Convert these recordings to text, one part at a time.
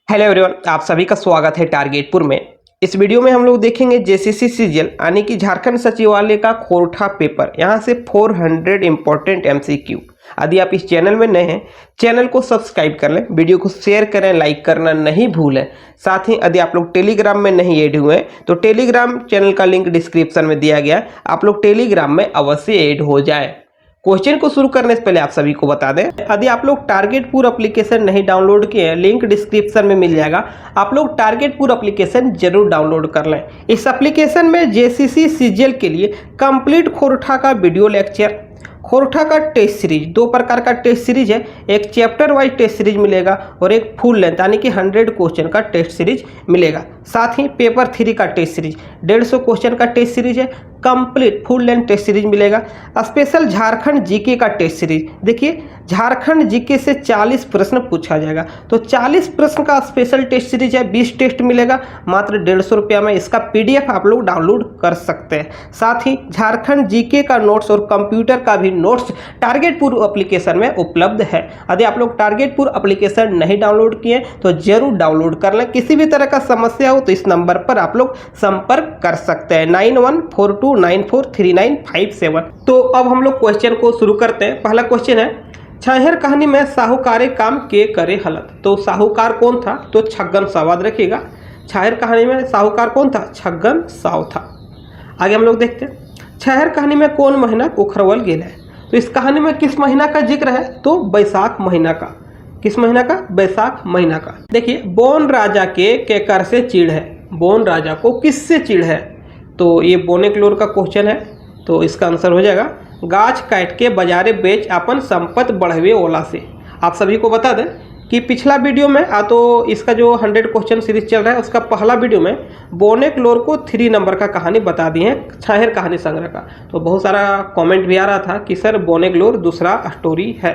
Hello everyone, आप सभी का स्वागत है टारगेटपुर में। इस वीडियो में हम लोग देखेंगे जेसीसी सीजीएल यानी कि झारखंड सचिवालय का खोरठा पेपर। यहां से 400 इंपॉर्टेंट एमसीक्यू। यदि आप इस चैनल में नए हैं, चैनल को सब्सक्राइब कर लें, वीडियो को शेयर करें, लाइक करना नहीं भूलें। साथ ही यदि आप लोग टेलीग्राम में नहीं ऐड हुए हैं तो टेलीग्राम चैनल का लिंक डिस्क्रिप्शन में दिया गया है, आप लोग टेलीग्राम में अवश्य ऐड हो जाए। क्वेश्चन को शुरू करने से पहले आप सभी को बता दें, यदि आप लोग टारगेटपुर एप्लीकेशन नहीं डाउनलोड किए हैं, लिंक डिस्क्रिप्शन में मिल जाएगा, आप लोग टारगेटपुर एप्लीकेशन जरूर डाउनलोड कर लें। इस एप्लीकेशन में जेसीसी सीजीएल के लिए कंप्लीट खोरठा का वीडियो लेक्चर, खोरठा का टेस्ट सीरीज, दो प्रकार का टेस्ट सीरीज है, एक चैप्टर वाइज टेस्ट सीरीज मिलेगा और एक फुल लेंथ यानी कि 100 क्वेश्चन का टेस्ट सीरीज मिलेगा। साथ ही पेपर 3 का टेस्ट सीरीज 150 क्वेश्चन का टेस्ट सीरीज है, complete full length test series मिलेगा। स्पेशल झारखंड जीके का टेस्ट सीरीज, देखिए झारखंड जीके से 40 प्रश्न पूछा जाएगा, तो 40 प्रश्न का स्पेशल टेस्ट सीरीज है, 20 टेस्ट मिलेगा मात्र 150 रुपया में। इसका पीडीएफ आप लोग डाउनलोड कर सकते हैं। साथ ही झारखंड जीके का नोट्स और कंप्यूटर का भी नोट्स टारगेटपुर एप्लीकेशन में उपलब्ध है। यदि आप लोग टारगेटपुर एप्लीकेशन नहीं डाउनलोड किए तो जरूर डाउनलोड कर लें। किसी भी तरह का समस्या हो तो इस नंबर पर आप लोग संपर्क कर सकते हैं 9142943957। तो अब हम लोग क्वेश्चन को शुरू करते हैं। पहला क्वेश्चन है, छाहेर कहानी में साहूकारे काम के करे हलत। तो साहूकार कौन था? तो छगन साव। याद रखिएगा, छाहेर कहानी में साहूकार कौन था? छगन साव था। आगे हम लोग देखते हैं, छाहेर कहानी में कौन महीना उखरवल गेल है। तो इस कहानी में किस महीना का जिक्र है? तो बैसाख महीना का। किस महीना का? बैसाख महीना का। देखिए, बोन राजा के केकर से चिढ़ है। बोन राजा को किससे चिढ़ है? तो ये बोनेक्लोर का क्वेश्चन है, तो इसका आंसर हो जाएगा गाछ काट के बाजारे बेच अपन संपत्ति बढ़ावे ओला से। आप सभी को बता दें कि पिछला वीडियो में तो इसका जो 100 क्वेश्चन सीरीज चल रहा है उसका पहला वीडियो में बोनेक्लोर को 3 नंबर का कहानी बता दी है, छाहेर कहानी संग्रह का। तो बहुत सारा कमेंट भी आ रहा था कि सर बोनेक्लोर दूसरा स्टोरी है।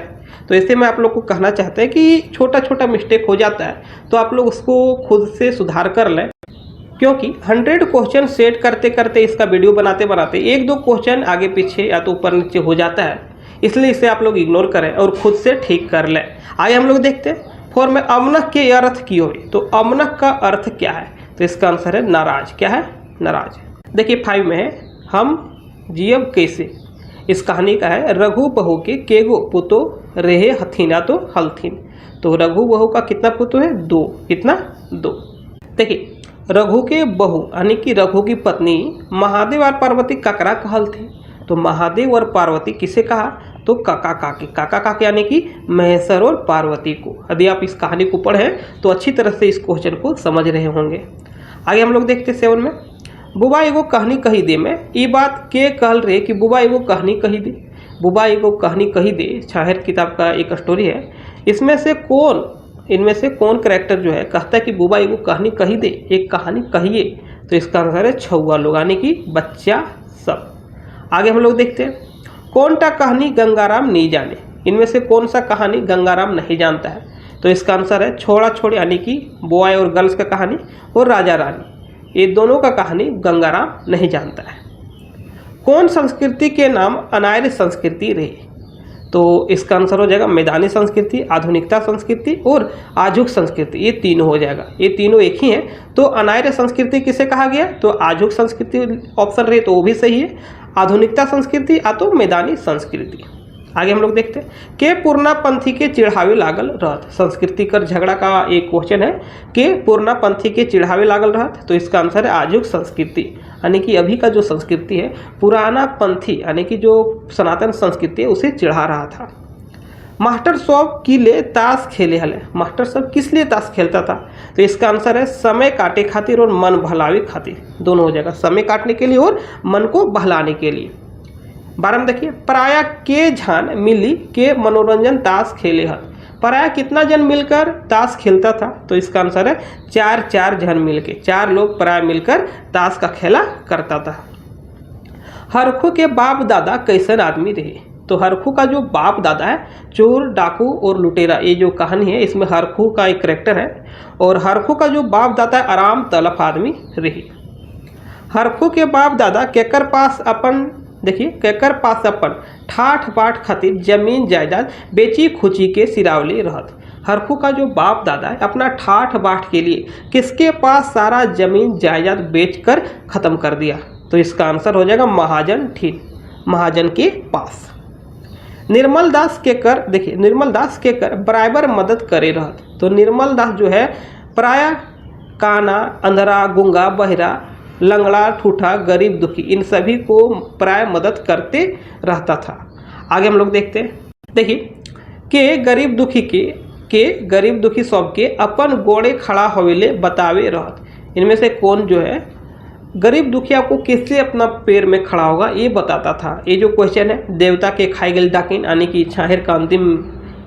तो इससे मैं आप लोग को कहना चाहते हैं कि छोटा छोटा मिस्टेक हो जाता है तो आप लोग उसको खुद से सुधार कर लें, क्योंकि 100 क्वेश्चन सेट करते करते इसका वीडियो बनाते बनाते 1-2 क्वेश्चन आगे पीछे या तो ऊपर नीचे हो जाता है, इसलिए इसे आप लोग इग्नोर करें और खुद से ठीक कर लें। आगे हम लोग देखते हैं, फॉर में अमनक के अर्थ की होगी। तो अमनक का अर्थ क्या है? तो इसका आंसर है नाराज। क्या है? नाराज। देखिए 5 में है, हम जियब कैसे। इस कहानी का है, रघु बहू के केगो पुतो रहे हथीना तो हलथीन। तो रघु बहू का कितना पुतो है? 2। कितना? 2। देखिए, रघु के बहू यानी कि रघु की पत्नी महादेव और पार्वती ककरा कहल थी। तो महादेव और पार्वती किसे कहा? तो काका काकी। काका काकी यानी कि महेश्वर और पार्वती को। यदि आप इस कहानी को पढ़ें तो अच्छी तरह से इस क्वेश्चन को समझ रहे होंगे। आगे हम लोग देखते 7 में, बुबा एगो कहानी कही दे में ये बात के कहल रहे कि बुबा एगो कहानी कही दे। बुबा एगो कहानी कही दे छाहेर किताब का एक स्टोरी है। इनमें से कौन कैरेक्टर जो है कहता है कि बुबा एगो कहानी कही दे, एक कहानी कहिए। तो इसका आंसर है छौआ लोग यानी कि बच्चा सब। आगे हम लोग देखते हैं, कौन टा कहानी गंगाराम नहीं जाने। इनमें से कौन सा कहानी गंगाराम नहीं जानता है? तो इसका आंसर है छोड़ा छोड़ी यानी कि बॉय और गर्ल्स का कहानी और राजा रानी, ये दोनों का कहानी गंगाराम नहीं जानता है। कौन संस्कृति के नाम अनार्य संस्कृति रही। तो इसका आंसर हो जाएगा मैदानी संस्कृति, आधुनिकता संस्कृति और आजुक संस्कृति। ये तीनों हो जाएगा, ये तीनों एक ही हैं। तो अनार्य संस्कृति किसे कहा गया? तो आजुक संस्कृति ऑप्शन रहे तो वो भी सही है। आधुनिकता संस्कृति या तो मैदानी संस्कृति। आगे हम लोग देखते हैं, के पूर्णापंथी के चिढ़ावे लागल रहत। संस्कृति कर झगड़ा का एक क्वेश्चन है, के पूर्णापंथी के चिढ़ावे लागल रहत। तो इसका आंसर है आजुक संस्कृति यानी कि अभी का जो संस्कृति है पुराना पंथी यानी कि जो सनातन संस्कृति है उसे चिढ़ा रहा था। मास्टर साहब की ले ताश खेले हले। मास्टर साहब किस लिए ताश खेलता था? तो इसका आंसर है समय काटे खातिर और मन बहलावे खातिर। दोनों हो जाएगा, समय काटने के लिए और मन को बहलाने के लिए। 12 में देखिए, पराया के झान मिली के मनोरंजन ताश खेले हल। पराया कितना जन मिलकर ताश खेलता था? तो इसका आंसर है 4 जन मिलके, 4 लोग पराया मिलकर ताश का खेला करता था। हरखू के बाप दादा कैसन आदमी रहे। तो हरखू का जो बाप दादा है चोर डाकू और लुटेरा, ये जो कहानी है इसमें हरखू का एक कैरेक्टर है और हरखू का जो बाप दादा है आराम तलफ आदमी रही। हरखू के बाप दादा केकर पास अपन देखिए केकर पास अपन ठाठ बाट खातिर जमीन जायदाद बेची खुची के सिरावली रहत। हरखू का जो बाप दादा है अपना ठाठ बाट के लिए किसके पास सारा जमीन जायदाद बेचकर खत्म कर दिया? तो इसका आंसर हो जाएगा महाजन ठीन, महाजन के पास। निर्मल दास के कर, देखिए निर्मल दास के कर बराबर मदद करे रहत। तो निर्मल दास जो है प्राय काना, अंधरा, गूंगा, बहिरा, लंगड़ा, ठूठा, गरीब दुखी इन सभी को प्राय मदद करते रहता था। आगे हम लोग देखते हैं। देखिए के गरीब दुखी के गरीब दुखी सबके अपन गोड़े खड़ा होवेले बतावे रहत। इनमें से कौन जो है गरीब दुखिया को किससे अपना पैर में खड़ा होगा ये बताता था। ये जो क्वेश्चन है देवता के खाई गल डाकिन यानी कि छाहेर का अंतिम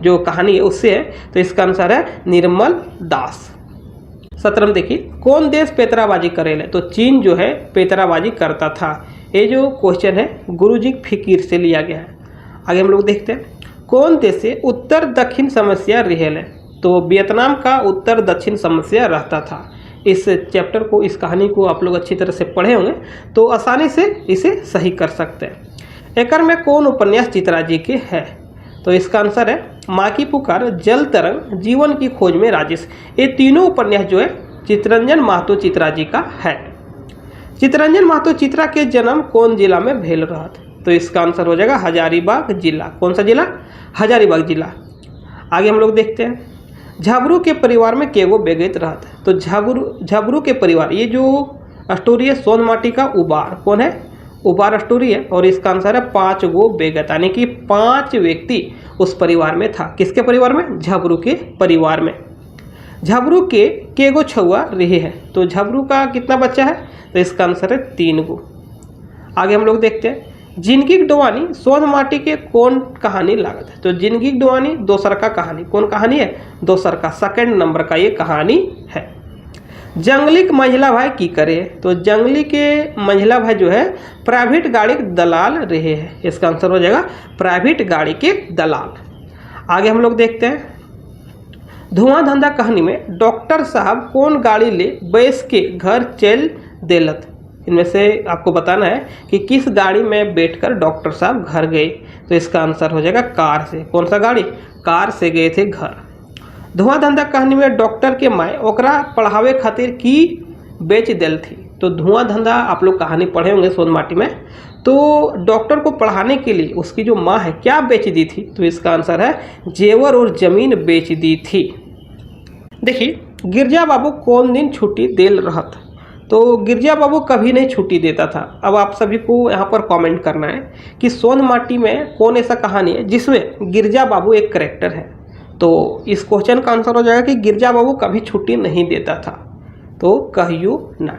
जो कहानी है उससे है। तो इसका आंसर है निर्मल दास। 17 देखिए कौन देश पेतराबाजी करेले? तो चीन जो है पेतराबाजी करता था। ये जो क्वेश्चन है गुरुजी फिकीर से लिया गया है। आगे हम लोग देखते हैं कौन देश से उत्तर दक्षिण समस्या रहेले? तो वियतनाम का उत्तर दक्षिण समस्या रहता था। इस चैप्टर को, इस कहानी को आप लोग अच्छी तरह से पढ़े होंगे तो आसानी से इसे सही कर सकते हैं। एकर में कौन उपन्यास चित्रा जी के है? तो इसका आंसर है माँ की पुकार, जल तरंग, जीवन की खोज में राजेश। ये तीनों उपन्यास जो है चितरंजन महतो चित्रा जी का है। चितरंजन महतो चित्रा के जन्म कौन जिला में भेल रहत? तो इसका आंसर हो जाएगा हजारीबाग जिला। कौन सा जिला? हजारीबाग जिला। आगे हम लोग देखते हैं झबरू के परिवार में केगो बेगैत रहत? तो झबरू के परिवार, ये जो स्टोरी है सोनमाटी का उबार, कौन है? उबार स्टोरी है और इसका आंसर है 5 गो बेगत, यानी कि 5 व्यक्ति उस परिवार में था। किसके परिवार में? झबरू के परिवार में। झबरू के केगो छुआ रहे हैं? तो झबरू का कितना बच्चा है? तो इसका आंसर है 3 गो। आगे हम लोग देखते हैं जिंदगी डोवानी सोनमाटी के कौन कहानी लागत है? तो जिंदगी डोवानी दोसर का कहानी, कौन कहानी है? दोसर का, 2nd नंबर का ये कहानी है। जंगली के मंझला भाई की करे? तो जंगली के मंझला भाई जो है प्राइवेट गाड़ी के दलाल रहे हैं। इसका आंसर हो जाएगा प्राइवेट गाड़ी के दलाल। आगे हम लोग देखते हैं धुआं धंधा कहानी में डॉक्टर साहब कौन गाड़ी ले बैस के घर चल देलत? इनमें से आपको बताना है कि किस गाड़ी में बैठकर डॉक्टर साहब घर गए। तो इसका आंसर हो जाएगा कार से। कौन सा गाड़ी? कार से गए थे घर। धुआं धंधा कहानी में डॉक्टर के माए ओकरा पढ़ावे खातिर की बेच दिल थी? तो धुआं धंधा आप लोग कहानी पढ़े होंगे सोनमाटी में। तो डॉक्टर को पढ़ाने के लिए उसकी जो माँ है क्या बेच दी थी? तो इसका आंसर है जेवर और जमीन बेच दी थी। देखिए गिरजा बाबू कौन दिन छुट्टी देल रहत? तो गिरजा बाबू कभी नहीं छुट्टी देता था। अब आप सभी को यहाँ पर कमेंट करना है कि सोनमाटी में कौन ऐसा कहानी है जिसमें गिरजा बाबू एक करेक्टर है? तो इस क्वेश्चन का आंसर हो जाएगा कि गिरजा बाबू कभी छुट्टी नहीं देता था। तो कहियो ना।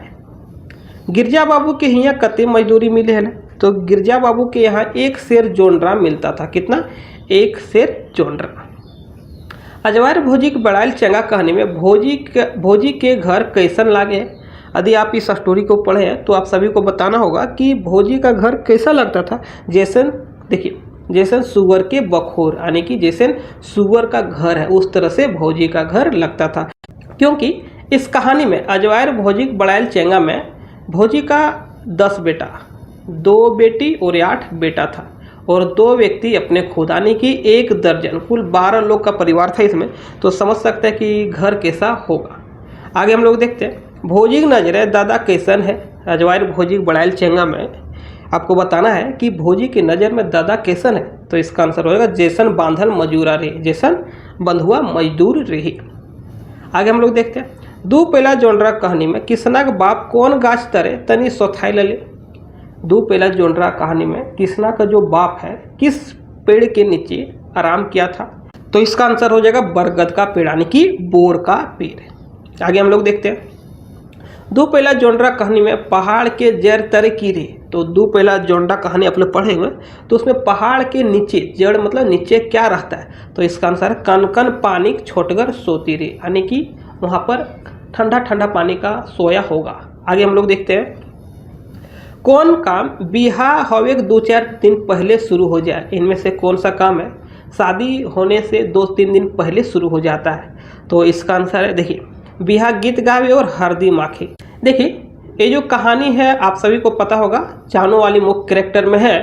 गिरजा बाबू के यहाँ कते मजदूरी मिले है ना? तो गिरजा बाबू के यहाँ 1 सेर जोनरा मिलता था। कितना? 1 सेर जोनरा। अजवार भोजी के बड़ाइल चंगा कहानी में भोजी के घर कैसन लागे? यदि आप इस स्टोरी को पढ़े हैं तो आप सभी को बताना होगा कि भोजी का घर कैसा लगता था। जैसन देखिए जैसन सुअर के बखोर, यानी कि जैसन सुअर का घर है उस तरह से भोजी का घर लगता था। क्योंकि इस कहानी में अजवायर भोजी बड़ाइल चेंगा में भोजी का 10 बेटा, 2 बेटी और 8 बेटा था और 2 व्यक्ति अपने खुद, यानी कि 1 दर्जन, कुल 12 लोग का परिवार था इसमें। तो समझ सकते हैं कि घर कैसा होगा। आगे हम लोग देखते हैं भोजी की नजरे दादा कैसन है? अजवायर भोजी बड़ाइल चेंगा में आपको बताना है कि भोजी की नज़र में दादा कैसन है। तो इसका आंसर होगा जैसन बांधल मजूरा रहे, जैसन बंधुआ मजदूर रही। आगे हम लोग देखते हैं 2 पहला जोनरा कहानी में किसना का बाप कौन गाछ तरे तनी सोथाई ले? 2 पहला जोनरा कहानी में किसना का जो बाप है किस पेड़ के नीचे आराम किया था? तो इसका आंसर हो जाएगा बरगद का पेड़, यानी कि बोर का पेड़। आगे हम लोग देखते हैं 2 पहला जोनरा कहानी में पहाड़ के जड़ तरे की रे। तो 2 पहला जोनरा कहानी आप लोग पढ़े हुए तो उसमें पहाड़ के नीचे जड़ मतलब नीचे क्या रहता है? तो इसका आंसर है कन कन पानी छोटगर सोती रे, यानी कि वहाँ पर ठंडा ठंडा पानी का सोया होगा। आगे हम लोग देखते हैं कौन काम बिहा होवे 2-4 दिन पहले शुरू हो जाए? इनमें से कौन सा काम है शादी होने से 2-3 दिन पहले शुरू हो जाता है? तो इसका आंसर है देखिए बिहा गीत गावे और हरदी माखे। देखिए ये जो कहानी है आप सभी को पता होगा चानो वाली मुख कैरेक्टर में है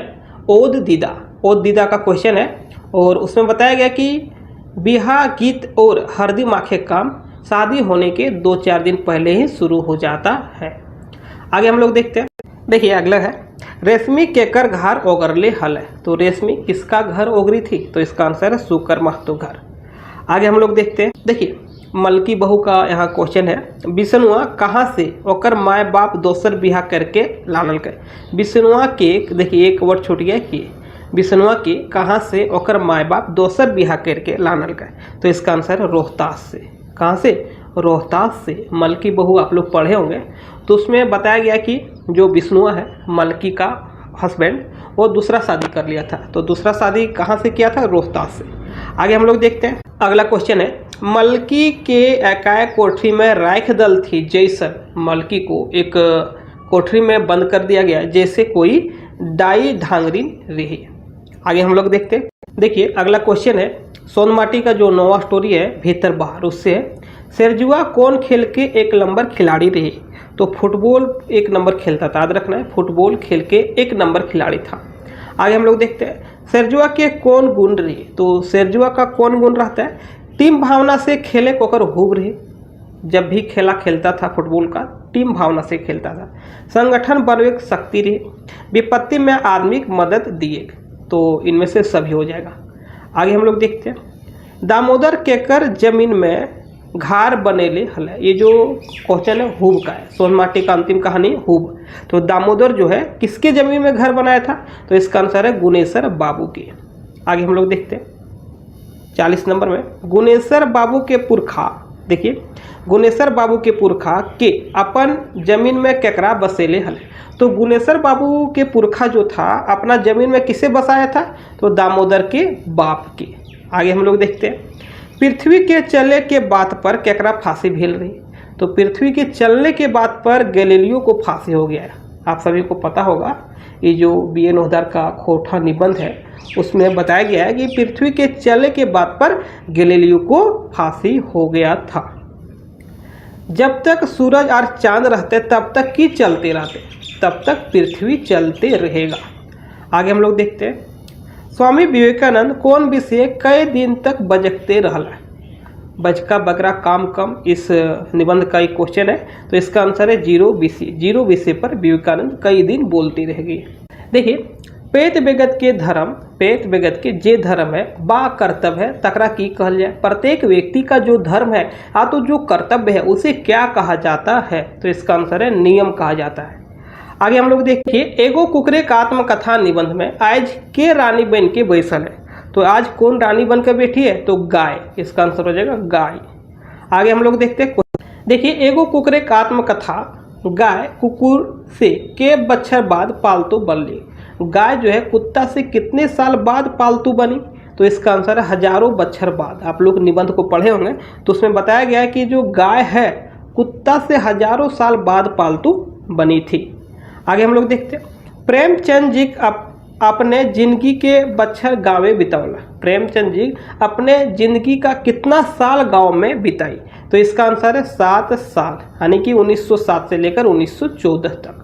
ओद दीदा का क्वेश्चन है। और उसमें बताया गया कि बिहा गीत और हरदी माखे काम शादी होने के 2-4 दिन पहले ही शुरू हो जाता है। आगे हम लोग देखते हैं। देखिए अगला है रेशमी केकर घर ओगरले हल है। तो रेशमी किसका घर ओगरी थी? तो इसका आंसर है सुकर महतो घर। आगे हम लोग देखते हैं। देखिए मलकी बहू का यहाँ क्वेश्चन है बिष्णुआ कहाँ से ओकर माए बाप दोसर बिहा करके लानल के। बिष्णुआ के देखिए एक वर्ड छूट गया कि बिष्णुआ के कहाँ से ओकर माए बाप दोसर बिहा करके लानल के। तो इसका आंसर है रोहतास से। कहाँ से? रोहतास से। मलकी बहू आप लोग पढ़े होंगे, तो उसमें बताया गया कि जो बिष्णुआ है मलकी का हस्बैंड वो दूसरा शादी कर लिया था। तो दूसरा शादी कहाँ से किया था? रोहतास से। आगे हम लोग देखते हैं। अगला क्वेश्चन है मलकी के एकाएक कोठरी में राख दल थी जैसन। मलकी को एक कोठरी में बंद कर दिया गया जैसे कोई डाई ढांगरी रही। आगे हम लोग देखते हैं। देखिए अगला क्वेश्चन है सोनमाटी का जो नवा स्टोरी है भीतर बाहर, उससे शेरजुआ कौन खेल के 1 नंबर खिलाड़ी रही? तो फुटबॉल 1 नंबर खेलता था, याद रखना है, फुटबॉल खेल के 1 नंबर खिलाड़ी था। आगे हम लोग देखते हैं शेरजुआ के कौन गुण रही? तो शेरजुआ का कौन गुण रहता है? टीम भावना से खेले कोकर हुब रही। जब भी खेला खेलता था फुटबॉल का टीम भावना से खेलता था। संगठन बनवे शक्ति रही। विपत्ति में आदमी मदद दिए। तो इनमें से सभी हो जाएगा। आगे हम लोग देखते हैं दामोदर केकर जमीन में घर बनेले हल। ये जो क्वेश्चन है हुब का है, सोनमाटी का अंतिम कहानी हुब। तो दामोदर जो है किसके जमीन में घर बनाया था? तो इसका आंसर है गुनेश्वर बाबू के। आगे हम लोग देखते हैं 40 नंबर में गुनेश्वर बाबू के पुरखा। देखिए गुनेश्वर बाबू के पुरखा के अपन जमीन में केकरा बसेले हल। तो गुनेश्वर बाबू के पुरखा जो था अपना जमीन में किसे बसाया था? तो दामोदर के बाप के। आगे हम लोग देखते हैं पृथ्वी के चलने के बात पर केकरा फांसी भेल रही। तो पृथ्वी के चलने के बात पर गैलीलियो को फांसी हो गया है। आप सभी को पता होगा ये जो बी एन ओहदार का खोटा निबंध है उसमें बताया गया है कि पृथ्वी के चलने के बात पर गैलीलियो को फांसी हो गया था। जब तक सूरज और चांद रहते तब तक की चलते रहते, तब तक पृथ्वी चलते रहेगा। आगे हम लोग देखते हैं स्वामी विवेकानंद कौन विषय कई दिन तक बजकते रहला। बजका बकरा काम कम इस निबंध का एक क्वेश्चन है। तो इसका आंसर है जीरो विषय पर विवेकानंद कई दिन बोलते रह गए। देखिए पेट बेगत के जे धर्म है बा कर्तव्य है तकरा की कहल जाए। प्रत्येक व्यक्ति का जो धर्म है तो जो कर्तव्य है उसे क्या कहा जाता है? तो इसका आंसर है नियम कहा जाता है। आगे हम लोग देखिए एगो कुकरे का आत्मकथा निबंध में आज के रानी बन के बैसल है। तो आज कौन रानी बनकर बैठी है? तो गाय। इसका आंसर हो जाएगा गाय। आगे हम लोग देखते हैं। देखिए एगो कुकरे का आत्मकथा गाय कुकुर से के बच्छर बाद पालतू बनली। गाय जो है कुत्ता से कितने साल बाद पालतू बनी? तो इसका आंसर है हजारों बच्छर बाद। आप लोग निबंध को पढ़े होंगे तो उसमें बताया गया है कि जो गाय है कुत्ता से हजारों साल बाद पालतू बनी थी। आगे हम लोग देखते हैं प्रेमचंद जी अपने जिंदगी के बच्छर गाँव में बितावला। प्रेमचंद जी अपने जिंदगी का कितना साल गांव में बिताई? तो इसका आंसर है 7 साल, यानी कि 1907 से लेकर 1914 तक।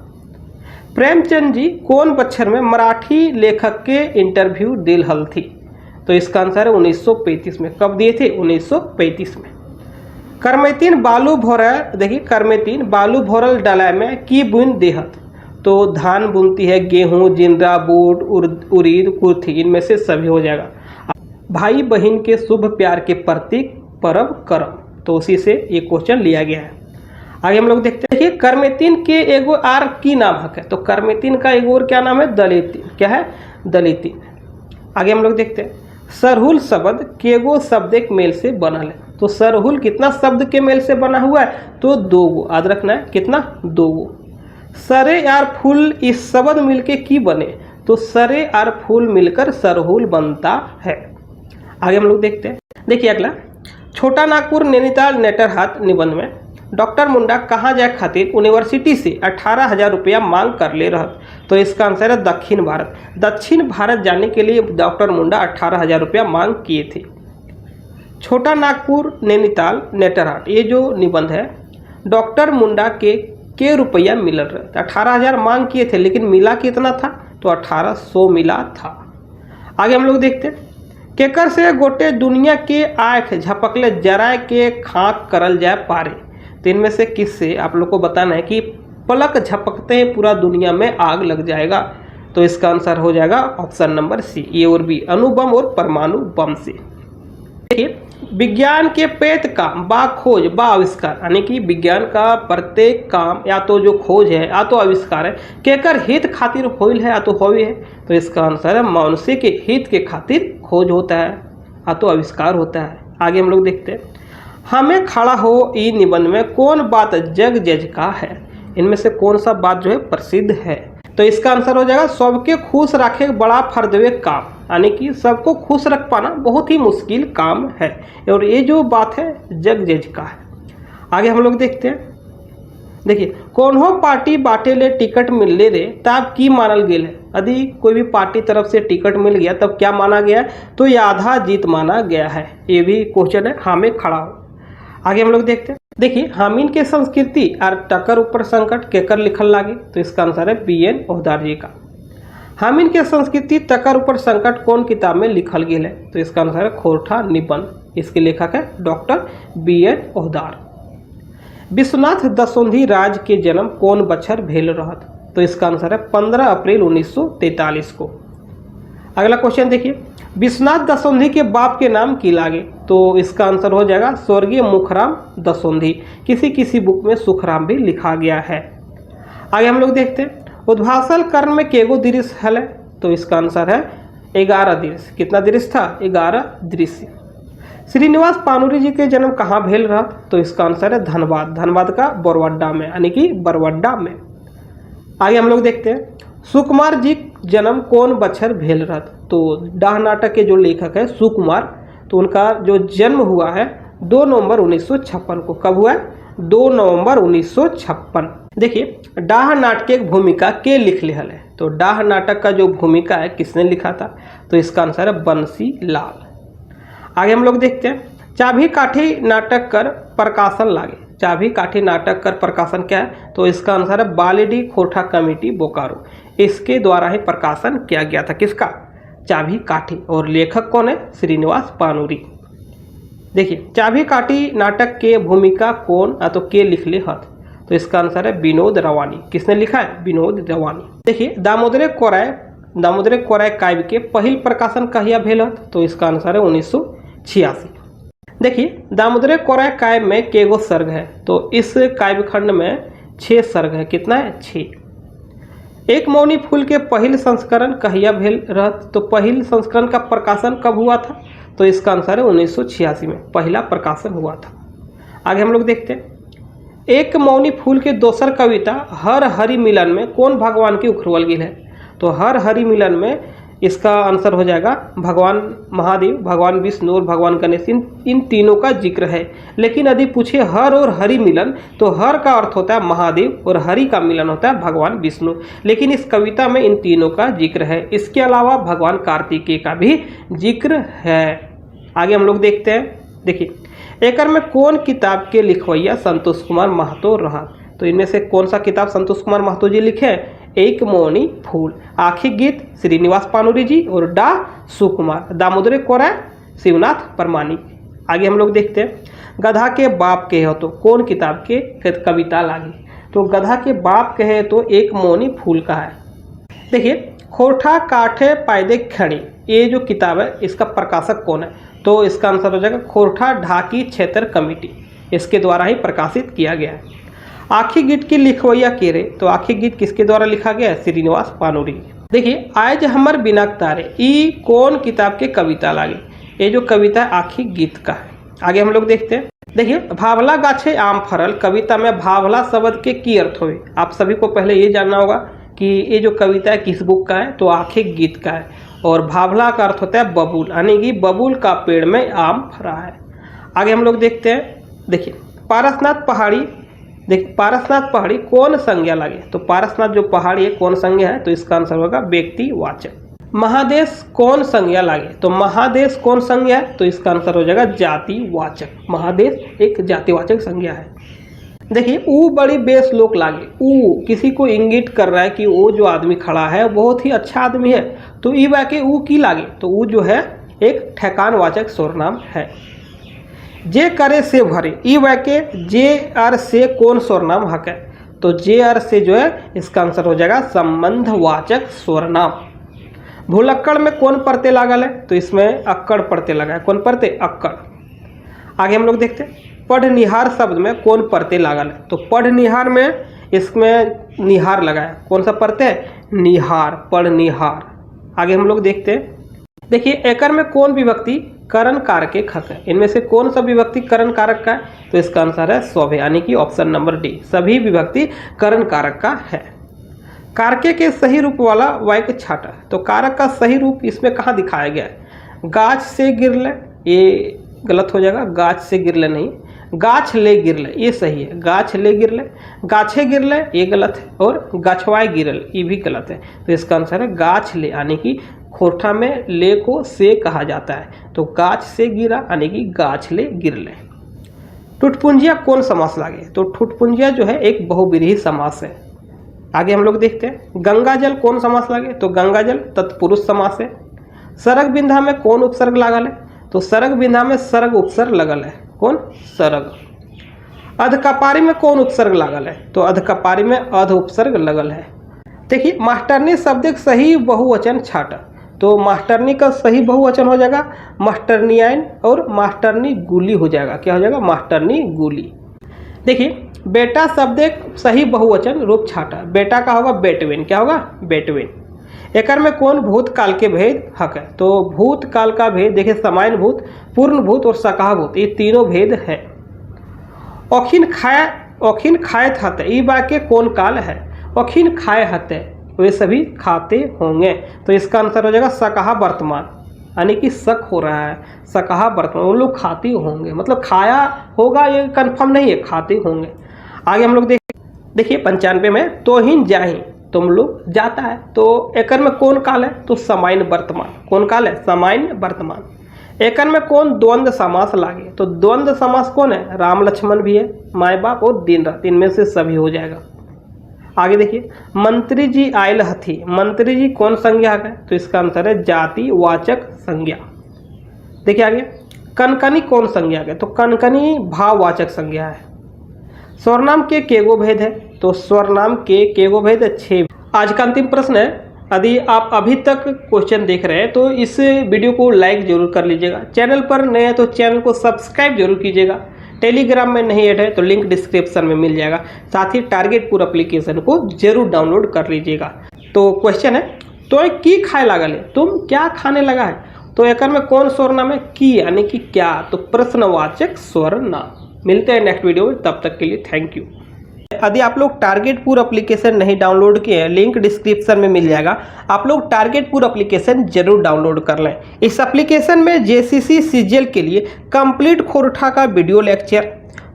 प्रेमचंद जी कौन बच्छर में मराठी लेखक के इंटरव्यू दिल हल थी? तो इसका आंसर है 1935 में। कब दिए थे? 1935 में। करमेतीन बालू भोरल, देखिए करमेतीन बालू भोरल डलाय में की बुन देहत। तो धान बुनती है, गेहूं, जिंदा, बूट, उड़ीद, कुर्थी, इनमें से सभी हो जाएगा। भाई बहन के शुभ प्यार के प्रतीक परब करम। तो उसी से ये क्वेश्चन लिया गया है। आगे हम लोग देखते हैं। देखिए करमेतीन के एगो आर की नाम है? तो करमेतीन का एगो और क्या नाम है? दलितीन। क्या है? दलितीन। आगे हम लोग देखते हैं सरहुल शब्द केगो शब्द एक मेल से बनल है। तो सरहुल कितना शब्द के मेल से बना हुआ है? तो 2 गो। याद रखना है कितना? 2 गो। सरे यार फूल इस शब्द मिलके की बने? तो सरे यार फूल मिलकर सरहुल बनता है। आगे हम लोग देखते हैं। देखिए अगला छोटा नागपुर नैनीताल नेटरहाट निबंध में डॉक्टर मुंडा कहाँ जाए खातिर यूनिवर्सिटी से 18,000 रुपया मांग कर ले रहा। तो इसका आंसर है दक्षिण भारत। दक्षिण भारत जाने के लिए डॉक्टर मुंडा 18,000 रुपया मांग किए थे। छोटा नागपुर नैनीताल नेटरहाट ये जो निबंध है डॉक्टर मुंडा के रुपया मिल रहा था। 18,000 मांग किए थे लेकिन मिला कितना था? तो 1800 मिला था। आगे हम लोग देखते हैं, केकर से गोटे दुनिया के आँख झपकले जराए के खाक करल जाए पारे। तो इनमें से किससे आप लोग को बताना है कि पलक झपकते हैं पूरा दुनिया में आग लग जाएगा। तो इसका आंसर हो जाएगा ऑप्शन नंबर सी, ए और बी, अणुबम और परमाणु बम से। देखिए, विज्ञान के पेत काम बा खोज बा आविष्कार, यानी कि विज्ञान का प्रत्येक काम या तो जो खोज है या तो आविष्कार है केकर हित खातिर होइल है या तो होवे है। तो इसका आंसर है मनुष्य के हित के खातिर खोज होता है या तो आविष्कार होता है। आगे हम लोग देखते हैं, हमें खड़ा हो ई निबंध में कौन बात जग जज का है। इनमें से कौन सा बात जो है प्रसिद्ध है। तो इसका आंसर हो जाएगा सबके खुश रखे बड़ा फर्दवे काम, यानी कि सबको खुश रख पाना बहुत ही मुश्किल काम है और ये जो बात है जग जज का है। आगे हम लोग देखते हैं, देखिए, कौन हो पार्टी बाटे ले टिकट मिलले रे तब की मानल गेल है। यदि कोई भी पार्टी तरफ से टिकट मिल गया तब क्या माना गया है, तो ये आधा जीत माना गया है। ये भी क्वेश्चन है, हाँ में खड़ा हो। आगे हम लोग देखते हैं, देखिए, हामिन के संस्कृति और टक्कर ऊपर संकट केकर लिखल लागे। तो इसका आंसर है BN ओहदार जी का। हामिन के संस्कृति टक्कर ऊपर संकट कौन किताब में लिखल गेल है। तो इसका आंसर है खोरठा निबंध, इसके लेखक है डॉक्टर BN ओहदार। विश्वनाथ दसोंधी राज के जन्म कौन बछर भेल रहत। तो इसका आंसर है 15 अप्रैल 1943 को। अगला क्वेश्चन देखिए, विश्वनाथ दसोंधी के बाप के नाम की लागे। तो इसका आंसर हो जाएगा स्वर्गीय मुखराम दसोंधी। किसी किसी बुक में सुखराम भी लिखा गया है। आगे हम लोग देखते हैं, उद्भासल कर्ण में केगो दृश्य हल है। तो इसका आंसर है 11 दृश्य। कितना दृश्य था? 11 दृश्य। श्रीनिवास पानुरी जी के जन्म कहाँ भेल रहा। तो इसका आंसर है धनबाद, धनबाद का बरवड्डा में, यानी कि बरवड्डा में। आगे हम लोग देखते हैं, सुकुमार जी जन्म कौन बछर भेल रहत। तो डाह नाटक के जो लेखक है सुकुमार, तो उनका जो जन्म हुआ है 2 नवंबर 1956 को। कब हुआ है? 2 नवंबर 1956। देखिए, डाह नाटक की भूमिका के लिख लिहल है। तो डाह नाटक का जो भूमिका है किसने लिखा था। तो इसका आंसर है बंसी लाल। आगे हम लोग देखते हैं, चाभी काठी नाटक कर प्रकाशन लागे। चाभी काठी नाटक कर प्रकाशन क्या है। तो इसका आंसर है बालीडी खोरठा कमेटी बोकारो, इसके द्वारा ही प्रकाशन किया गया था। किसका? चाभी काठी। और लेखक कौन है? श्रीनिवास पानुरी। देखिए, चाभी काठी नाटक के भूमिका कौन या तो के लिख ले हथ। तो इसका आंसर है विनोद रवानी। किसने लिखा है? विनोद रवानी। देखिए, दामोदर कोराय काव्य के पहिल प्रकाशन कहिया भेल हथ। तो इसका आंसर है 1986। देखिए, दामोदर कोराय काव्य में केगो सर्ग है। तो इस काव्य खंड में 6 सर्ग है। कितना है? 6। एक मौनी फूल के पहिल संस्करण कहिया भेल रहत। तो पहिल संस्करण का प्रकाशन कब हुआ था। तो इसका आंसर है 1986 में पहला प्रकाशन हुआ था। आगे हम लोग देखते हैं, एक मौनी फूल के दोसर कविता हर हरि मिलन में कौन भगवान के उखरवल गेल है। तो हर हरि मिलन में इसका आंसर हो जाएगा भगवान महादेव, भगवान विष्णु और भगवान गणेश। इन तीनों का जिक्र है। लेकिन यदि पूछे हर और हरि मिलन, तो हर का अर्थ होता है महादेव और हरि का मिलन होता है भगवान विष्णु। लेकिन इस कविता में इन तीनों का जिक्र है। इसके अलावा भगवान कार्तिकेय का भी जिक्र है। आगे हम लोग देखते हैं, देखिए, एकर में कौन किताब के लिखवैया संतोष कुमार महतो रहा। तो इनमें से कौन सा किताब संतोष कुमार महतो जी लिखे हैं? एक मौनी फूल, आखिरी गीत श्रीनिवास पानुरी जी और डा सुकुमार, दामोदर कोराय शिवनाथ परमानिक। आगे हम लोग देखते हैं, गधा के बाप कहे हो तो कौन किताब के कविता लागी। तो गधा के बाप कहे तो एक मौनी फूल का है। देखिए, खोरठा काठे पायदे खड़ी, ये जो किताब है इसका प्रकाशक कौन है। तो इसका आंसर हो जाएगा खोरठा ढाकी क्षेत्र कमेटी, इसके द्वारा ही प्रकाशित किया गया है। आखिरी गीत की लिखवैया के रे। तो आखिरी गीत किसके द्वारा लिखा गया है? श्रीनिवास पानुरी। देखिए, आज हमर बिना तारे, ई कौन किताब के कविता लागे। ये जो कविता आखिरी गीत का है। आगे हम लोग देखते हैं, देखिए, भावला गाछे आम फरल कविता में भावला शब्द के की अर्थ हुए। आप सभी को पहले ये जानना होगा कि ये जो कविता है किस बुक का है। तो आखिरी गीत का है। और भावला का अर्थ होता है बबूल, यानी कि बबूल का पेड़ में आम फरा है। आगे हम लोग देखते हैं, देखिए, पारसनाथ पहाड़ी कौन संज्ञा लगे। तो पारसनाथ जो पहाड़ी है कौन संज्ञा है। तो इसका आंसर होगा व्यक्तिवाचक। महादेश कौन संज्ञा लगे। तो महादेश कौन संज्ञा है। तो इसका आंसर हो जाएगा जातिवाचक। महादेश एक जातिवाचक संज्ञा है। देखिए ऊ बड़ी बेश्लोक लागे, ऊ किसी को इंगित कर रहा है कि वो जो आदमी खड़ा है बहुत ही अच्छा आदमी है, तो ई वाक्य ऊ की लागे, तो ऊ जो है एक ठेकानवाचक सर्वनाम है। जे करे से भरे, ई वाक्य जे और से कौन सर्वनाम हक है, तो जे और से जो है इसका आंसर हो जाएगा संबंधवाचक सर्वनाम। भूलक्कड़ में कौन प्रत्यय लागल है, तो इसमें अक्कड़ प्रत्यय लगा है। कौन प्रत्यय? अक्कड़। आगे हम लोग देखते हैं पढ़निहार शब्द में कौन प्रत्यय लागल है, तो पढ़निहार में इसमें निहार लगा है। कौन सा प्रत्यय? निहार, पढ़निहार। आगे हम लोग देखते हैं, देखिए एकर में कौन विभक्ति करण कारक हक है, इनमें से कौन सा विभक्ति करण कारक का है, तो इसका आंसर है सौभे, यानी कि ऑप्शन नंबर डी, सभी विभक्ति करण कारक का है। कारके के सही रूप वाला वाक्य छाटा, तो कारक का सही रूप इसमें कहाँ दिखाया गया है? गाछ से गिरले, ये गलत हो जाएगा, गाछ से गिरले नहीं, गाछ ले गिरले ये सही है। गाछ ले गिरले, गाछे गिरले ये गलत है, और गाछवाए गिरल ये भी गलत है। तो इसका आंसर है गाछ ले, यानी कि खोरठा में ले को से कहा जाता है, तो गाछ से गिरा यानी कि गाछ ले गिरले। टुटपुंजिया कौन समास लागे, तो टुटपुंजिया जो है एक बहुव्रीहि समास है। आगे हम लोग देखते हैं गंगा जल कौन समास लागे, तो गंगा जल तत्पुरुष समास है। सरग बिंधा में कौन उपसर्ग लागल है, तो सरग बिंधा में सरग उपसर्ग लगल है। कौन? सरग। अधकपारी में कौन उपसर्ग लागल है, तो अधकपारी में अध उपसर्ग लगल है। देखिए मास्टरनी शब्द एक सही बहुवचन छाटा, तो मास्टरनी का सही बहुवचन हो जाएगा मास्टरनियाइन, और मास्टरनी गुली हो जाएगा। क्या हो जाएगा? मास्टरनी गुली। देखिए बेटा शब्द एक सही बहुवचन रूप छाटा, बेटा का होगा बेटवेन। क्या होगा? बेटवेन। एकर में कौन भूतकाल के भेद हक है, तो भूतकाल का भेद देखिए समायन भूत, पूर्ण भूत और सकाह भूत, ये तीनों भेद है। औखिन खाए हते, ये वाक्य कौन काल है? औखिन खाए हते, वे सभी खाते होंगे, तो इसका आंसर हो जाएगा सकाह वर्तमान, यानी कि शक हो रहा है, सकाह वर्तमान, वो लोग खाते होंगे, मतलब खाया होगा ये कंफर्म नहीं है, खाते होंगे। आगे हम लोग देखिए 95 में तोहिन जाहि, तुम लोग जाता है, तो एकर में कौन काल है, तो समायन वर्तमान। कौन काल है? समायन वर्तमान। एकर में कौन द्वंद्व समास लागे, तो द्वंद्व समास कौन है? राम लक्ष्मण भी है, माए बाप और दिन रात, इनमें से सभी हो जाएगा। आगे देखिए मंत्री जी आयल हथी, मंत्री जी कौन संज्ञा है, तो इसका आंसर है जातिवाचक संज्ञा। देखिए आगे कनकनी कौन संज्ञा है, तो कनकनी भाववाचक संज्ञा है। स्वरनाम के केगो भेद है, तो स्वरनाम के केगो भेद 6। आज का अंतिम प्रश्न है, यदि आप अभी तक क्वेश्चन देख रहे हैं तो इस वीडियो को लाइक जरूर कर लीजिएगा, चैनल पर नए हैं तो चैनल को सब्सक्राइब जरूर कीजिएगा, टेलीग्राम में नहीं ऐड है तो लिंक डिस्क्रिप्शन में मिल जाएगा, साथ ही टारगेट पूर एप्लीकेशन को जरूर डाउनलोड कर लीजिएगा। तो क्वेश्चन है तो की खाए लागल है, तुम क्या खाने लगा है, तो एकर में कौन स्वरनाम है? की, यानी कि क्या, तो प्रश्नवाचक स्वरनाम। मिलते हैं नेक्स्ट वीडियो में, तब तक के लिए थैंक यू। यदि आप लोग टारगेट पूर एप्लीकेशन नहीं डाउनलोड किए हैं, लिंक डिस्क्रिप्शन में मिल जाएगा, आप लोग टारगेट पूर एप्लीकेशन जरूर डाउनलोड कर लें। इस एप्लीकेशन में जेसीसी सीजीएल के लिए कंप्लीट खोरठा का वीडियो लेक्चर,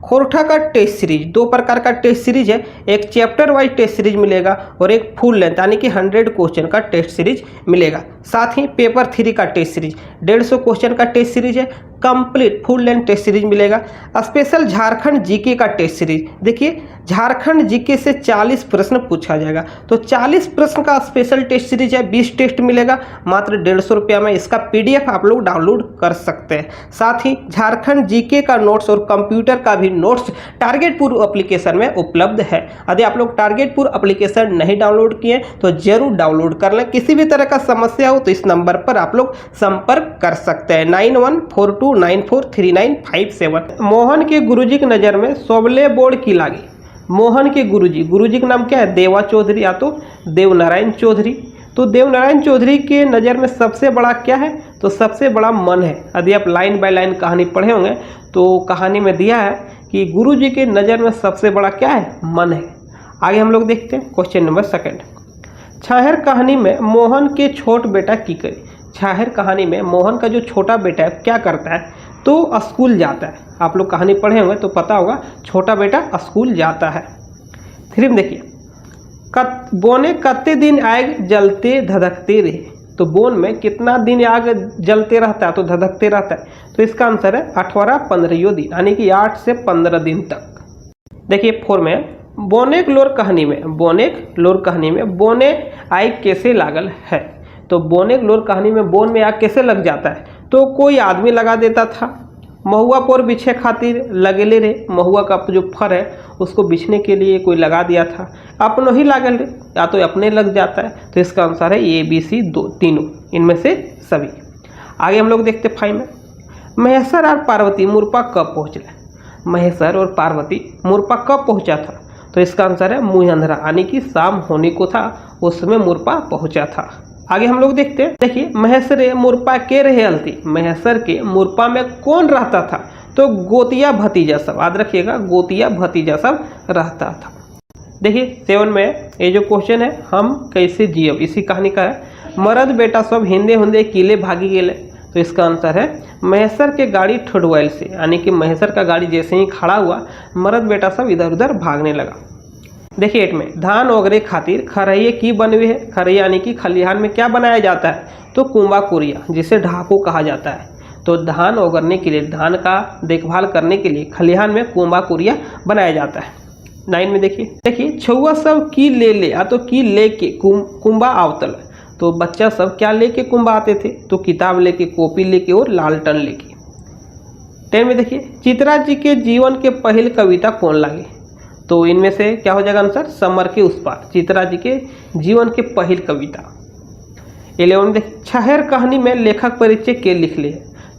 खोरठा का टेस्ट सीरीज, 2 प्रकार का टेस्ट सीरीज है, एक चैप्टर वाइज टेस्ट सीरीज मिलेगा और एक फुल लेंथ यानी कि 100 क्वेश्चन का टेस्ट सीरीज मिलेगा। साथ ही पेपर 3 का टेस्ट सीरीज 150 क्वेश्चन का टेस्ट सीरीज है, complete full length test series मिलेगा। स्पेशल झारखंड जीके का टेस्ट सीरीज, देखिए झारखंड जीके से 40 प्रश्न पूछा जाएगा, तो 40 प्रश्न का स्पेशल टेस्ट सीरीज है, 20 टेस्ट मिलेगा मात्र 150 रुपया में। इसका पीडीएफ आप लोग डाउनलोड कर सकते हैं। साथ ही झारखंड जीके का नोट्स और कंप्यूटर का भी नोट्स टारगेट पूर एप्लीकेशन में उपलब्ध है। यदि आप लोग टारगेट पूर एप्लीकेशन नहीं डाउनलोड किए तो जरूर डाउनलोड कर लें। किसी भी तरह का समस्या हो तो इस नंबर पर आप लोग संपर्क कर सकते हैं 9142943957। मोहन के गुरुजी की नज़र में सोबले बोर्ड की लागी, मोहन के गुरुजी का नाम क्या है? देवा चौधरी या तो देवनारायण चौधरी। तो देवनारायण चौधरी के नज़र में सबसे बड़ा क्या है? तो सबसे बड़ा मन है। यदि आप लाइन बाय लाइन कहानी पढ़े होंगे तो कहानी में दिया है कि गुरुजी के नज़र में सबसे बड़ा क्या है? मन है। आगे हम लोग देखते हैं क्वेश्चन नंबर 2। छाहर कहानी में मोहन के छोट बेटा की करी, छाहर कहानी में मोहन का जो छोटा बेटा है क्या करता है? तो स्कूल जाता है। आप लोग कहानी पढ़े होंगे तो पता होगा छोटा बेटा स्कूल जाता है। फिर देखिए बोने कत्ते दिन आग जलते धधकते रहे, तो बोन में कितना दिन आग जलते रहता है? तो धधकते रहता है, तो इसका आंसर है 18-15 दिन, यानी कि 8 से 15 दिन तक। देखिए 4 में बोनेक लोर कहानी में बोने आग कैसे लागल है। तो बोनेक लोर कहानी में बोन में आग कैसे लग जाता है, तो कोई आदमी लगा देता था। महुआ पर बिछे खातिर लगेले रे, महुआ का जो फर है उसको बिछने के लिए कोई लगा दिया था। अपनों ही लागल रे, या तो अपने लग जाता है। तो इसका आंसर है ए बी सी तीनों, इनमें से सभी। आगे हम लोग देखते 5 में महेश्वर और पार्वती मुरपा कब पहुँचे। महेश्वर और पार्वती मुरपा कब पहुँचा था, तो इसका आंसर है मुँह अंधेरा, यानी कि शाम होने को था उस समय मुरपा पहुँचा था। आगे हम लोग देखते हैं, देखिए महेश्वर मुरपा के रहे हल्ती, महेश्वर के मुरपा में कौन रहता था, तो गोतिया भतीजा सब, याद रखिएगा गोतिया भतीजा सब रहता था। देखिए 7 में ये जो क्वेश्चन है हम कैसे जियब, इसी कहानी का है। मरद बेटा सब हिंदे हुंदे किले भागी गेले, तो इसका आंसर है महेश्वर के गाड़ी ठुडवाइल से, यानी कि महेश्वर का गाड़ी जैसे ही खड़ा हुआ मरद बेटा सब इधर उधर भागने लगा। देखिए 8 में धान ओगरे खातिर खरहिए की बनवे है। खरहिया यानी कि खलिहान में क्या बनाया जाता है, तो कुंबा कुरिया, जिसे ढाकू कहा जाता है। तो धान ओगरने के लिए, धान का देखभाल करने के लिए खलिहान में कुंबा कुरिया बनाया जाता है। 9 में देखिए छुआ सब की ले या तो की लेके कुंबा आवतल, तो बच्चा सब क्या लेके कुंबा आते थे, तो किताब लेके, कॉपी लेके और लालटन लेके। 10 में देखिए चित्रा जी के जीवन के पहल कविता कौन लागे, तो इनमें से क्या हो जाएगा आंसर, समर के उस पार, चित्रा जी के जीवन के पहल कविता। 11 में देखिए छाहर कहानी में लेखक परिचय के लिख ले,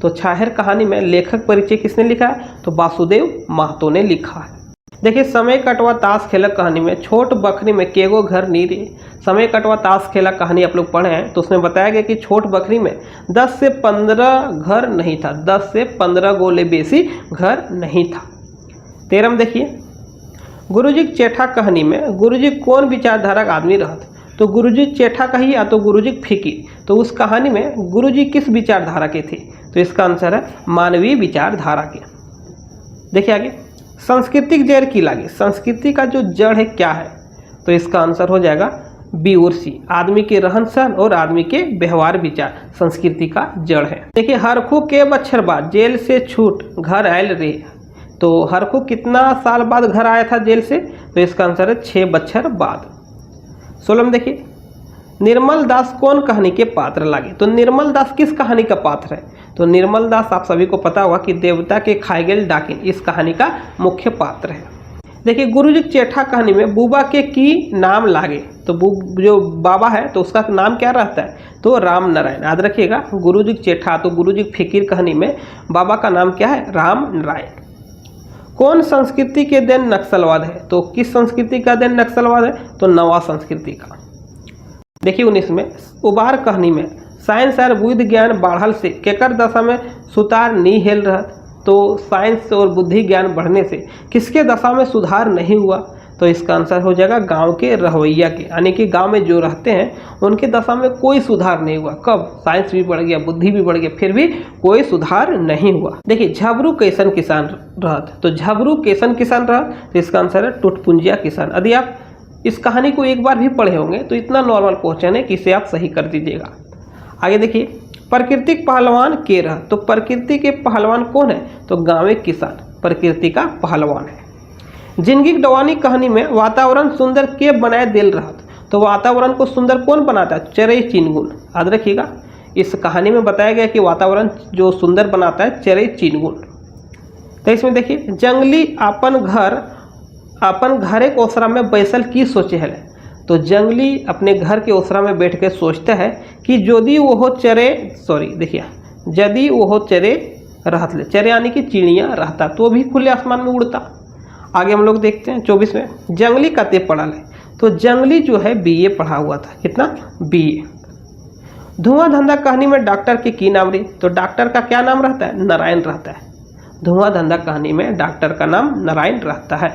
तो छाहर कहानी में लेखक परिचय किसने लिखा है, तो वासुदेव महतो ने लिखा है। देखिए समय कटवा ताश खेला कहानी में छोट बकरी में केगो घर नहीं रहे। समय कटवा ताश खेला कहानी आप लोग पढ़े हैं, तो उसमें बताया गया कि छोट बकरी में 10 से 15 घर नहीं था, 10 से 15 गोले बेसी घर नहीं था। 13 में देखिए गुरुजी चेठा कहानी में गुरुजी कौन विचारधारा का आदमी रहते, तो गुरुजी चेठा कही या तो गुरुजी फिकीर, तो उस कहानी में गुरुजी किस विचारधारा के थे, तो इसका आंसर है मानवीय विचारधारा के। देखिए आगे सांस्कृतिक जड़ की लागे, संस्कृति का जो जड़ है क्या है, तो इसका आंसर हो जाएगा बी और सी, आदमी के रहन सहन और आदमी के व्यवहार विचार संस्कृति का जड़ है। देखिए हरखू के बच्छर बाद जेल से छूट घर आयल रे, तो हरखू कितना साल बाद घर आया था जेल से, तो इसका आंसर है 6 बच्छर बाद। 16 में देखिए निर्मल दास कौन कहानी के पात्र लागे, तो निर्मल दास किस कहानी का पात्र है, तो निर्मल दास आप सभी को पता होगा कि देवता के खाए गेल डाकिन इस कहानी का मुख्य पात्र है। देखिए गुरुजी चेठा कहानी में बुबा के की नाम लागे, तो जो बाबा है तो उसका नाम क्या रहता है, तो राम नारायण, याद रखिएगा गुरुजी चेठा तो गुरुजी फिकीर कहानी में बाबा का नाम क्या है, राम नारायण। कौन संस्कृति के देन नक्सलवाद है, तो किस संस्कृति का देन नक्सलवाद है, तो नवा संस्कृति का। देखिए 19 में उबार कहानी में साइंस और बुद्धि ज्ञान बढ़ल से केकर दशा में सुधार नहीं हेल रहा, तो साइंस और बुद्धि ज्ञान बढ़ने से किसके दशा में सुधार नहीं हुआ, तो इसका आंसर हो जाएगा गांव के रवैया के, यानी कि गांव में जो रहते हैं उनके दशा में कोई सुधार नहीं हुआ। कब साइंस भी बढ़ गया, बुद्धि भी बढ़ गया, फिर भी कोई सुधार नहीं हुआ। देखिए झबरू कैसन किसान रहत, तो झबरू कैसन किसान रहत, तो इसका आंसर है टुटपुंजिया किसान। यदि आप इस कहानी को एक बार भी पढ़े होंगे तो इतना नॉर्मल क्वेश्चन है कि इसे आप सही कर दीजिएगा। आगे देखिए प्राकृतिक पहलवान के रह, तो प्रकृति के पहलवान कौन है, तो गाँव किसान प्रकृति का पहलवान है। जिंदगी डवानी कहानी में वातावरण सुंदर के बनाए दिल रहत, तो वातावरण को सुंदर कौन बनाता है, चरई चिनगुन, याद रखिएगा इस कहानी में बताया गया कि वातावरण जो सुंदर बनाता है चरई चिनगुन। तो इसमें देखिए जंगली अपन घरे के ओसरा में बैसल की सोचे है, तो जंगली अपने घर के ओसरा में बैठ के सोचता है कि यदि वो चरे रहत ले, चरे यानी कि चिड़िया रहता तो भी खुले आसमान में उड़ता। आगे हम लोग देखते हैं 24 में जंगली कते पढ़ा है, तो जंगली जो है बीए पढ़ा हुआ था, कितना बीए। धुआं धंधा कहानी में डॉक्टर के की नाम रही, तो डॉक्टर का क्या नाम रहता है, नारायण रहता है। धुआं धंधा कहानी में डॉक्टर का नाम नारायण रहता है।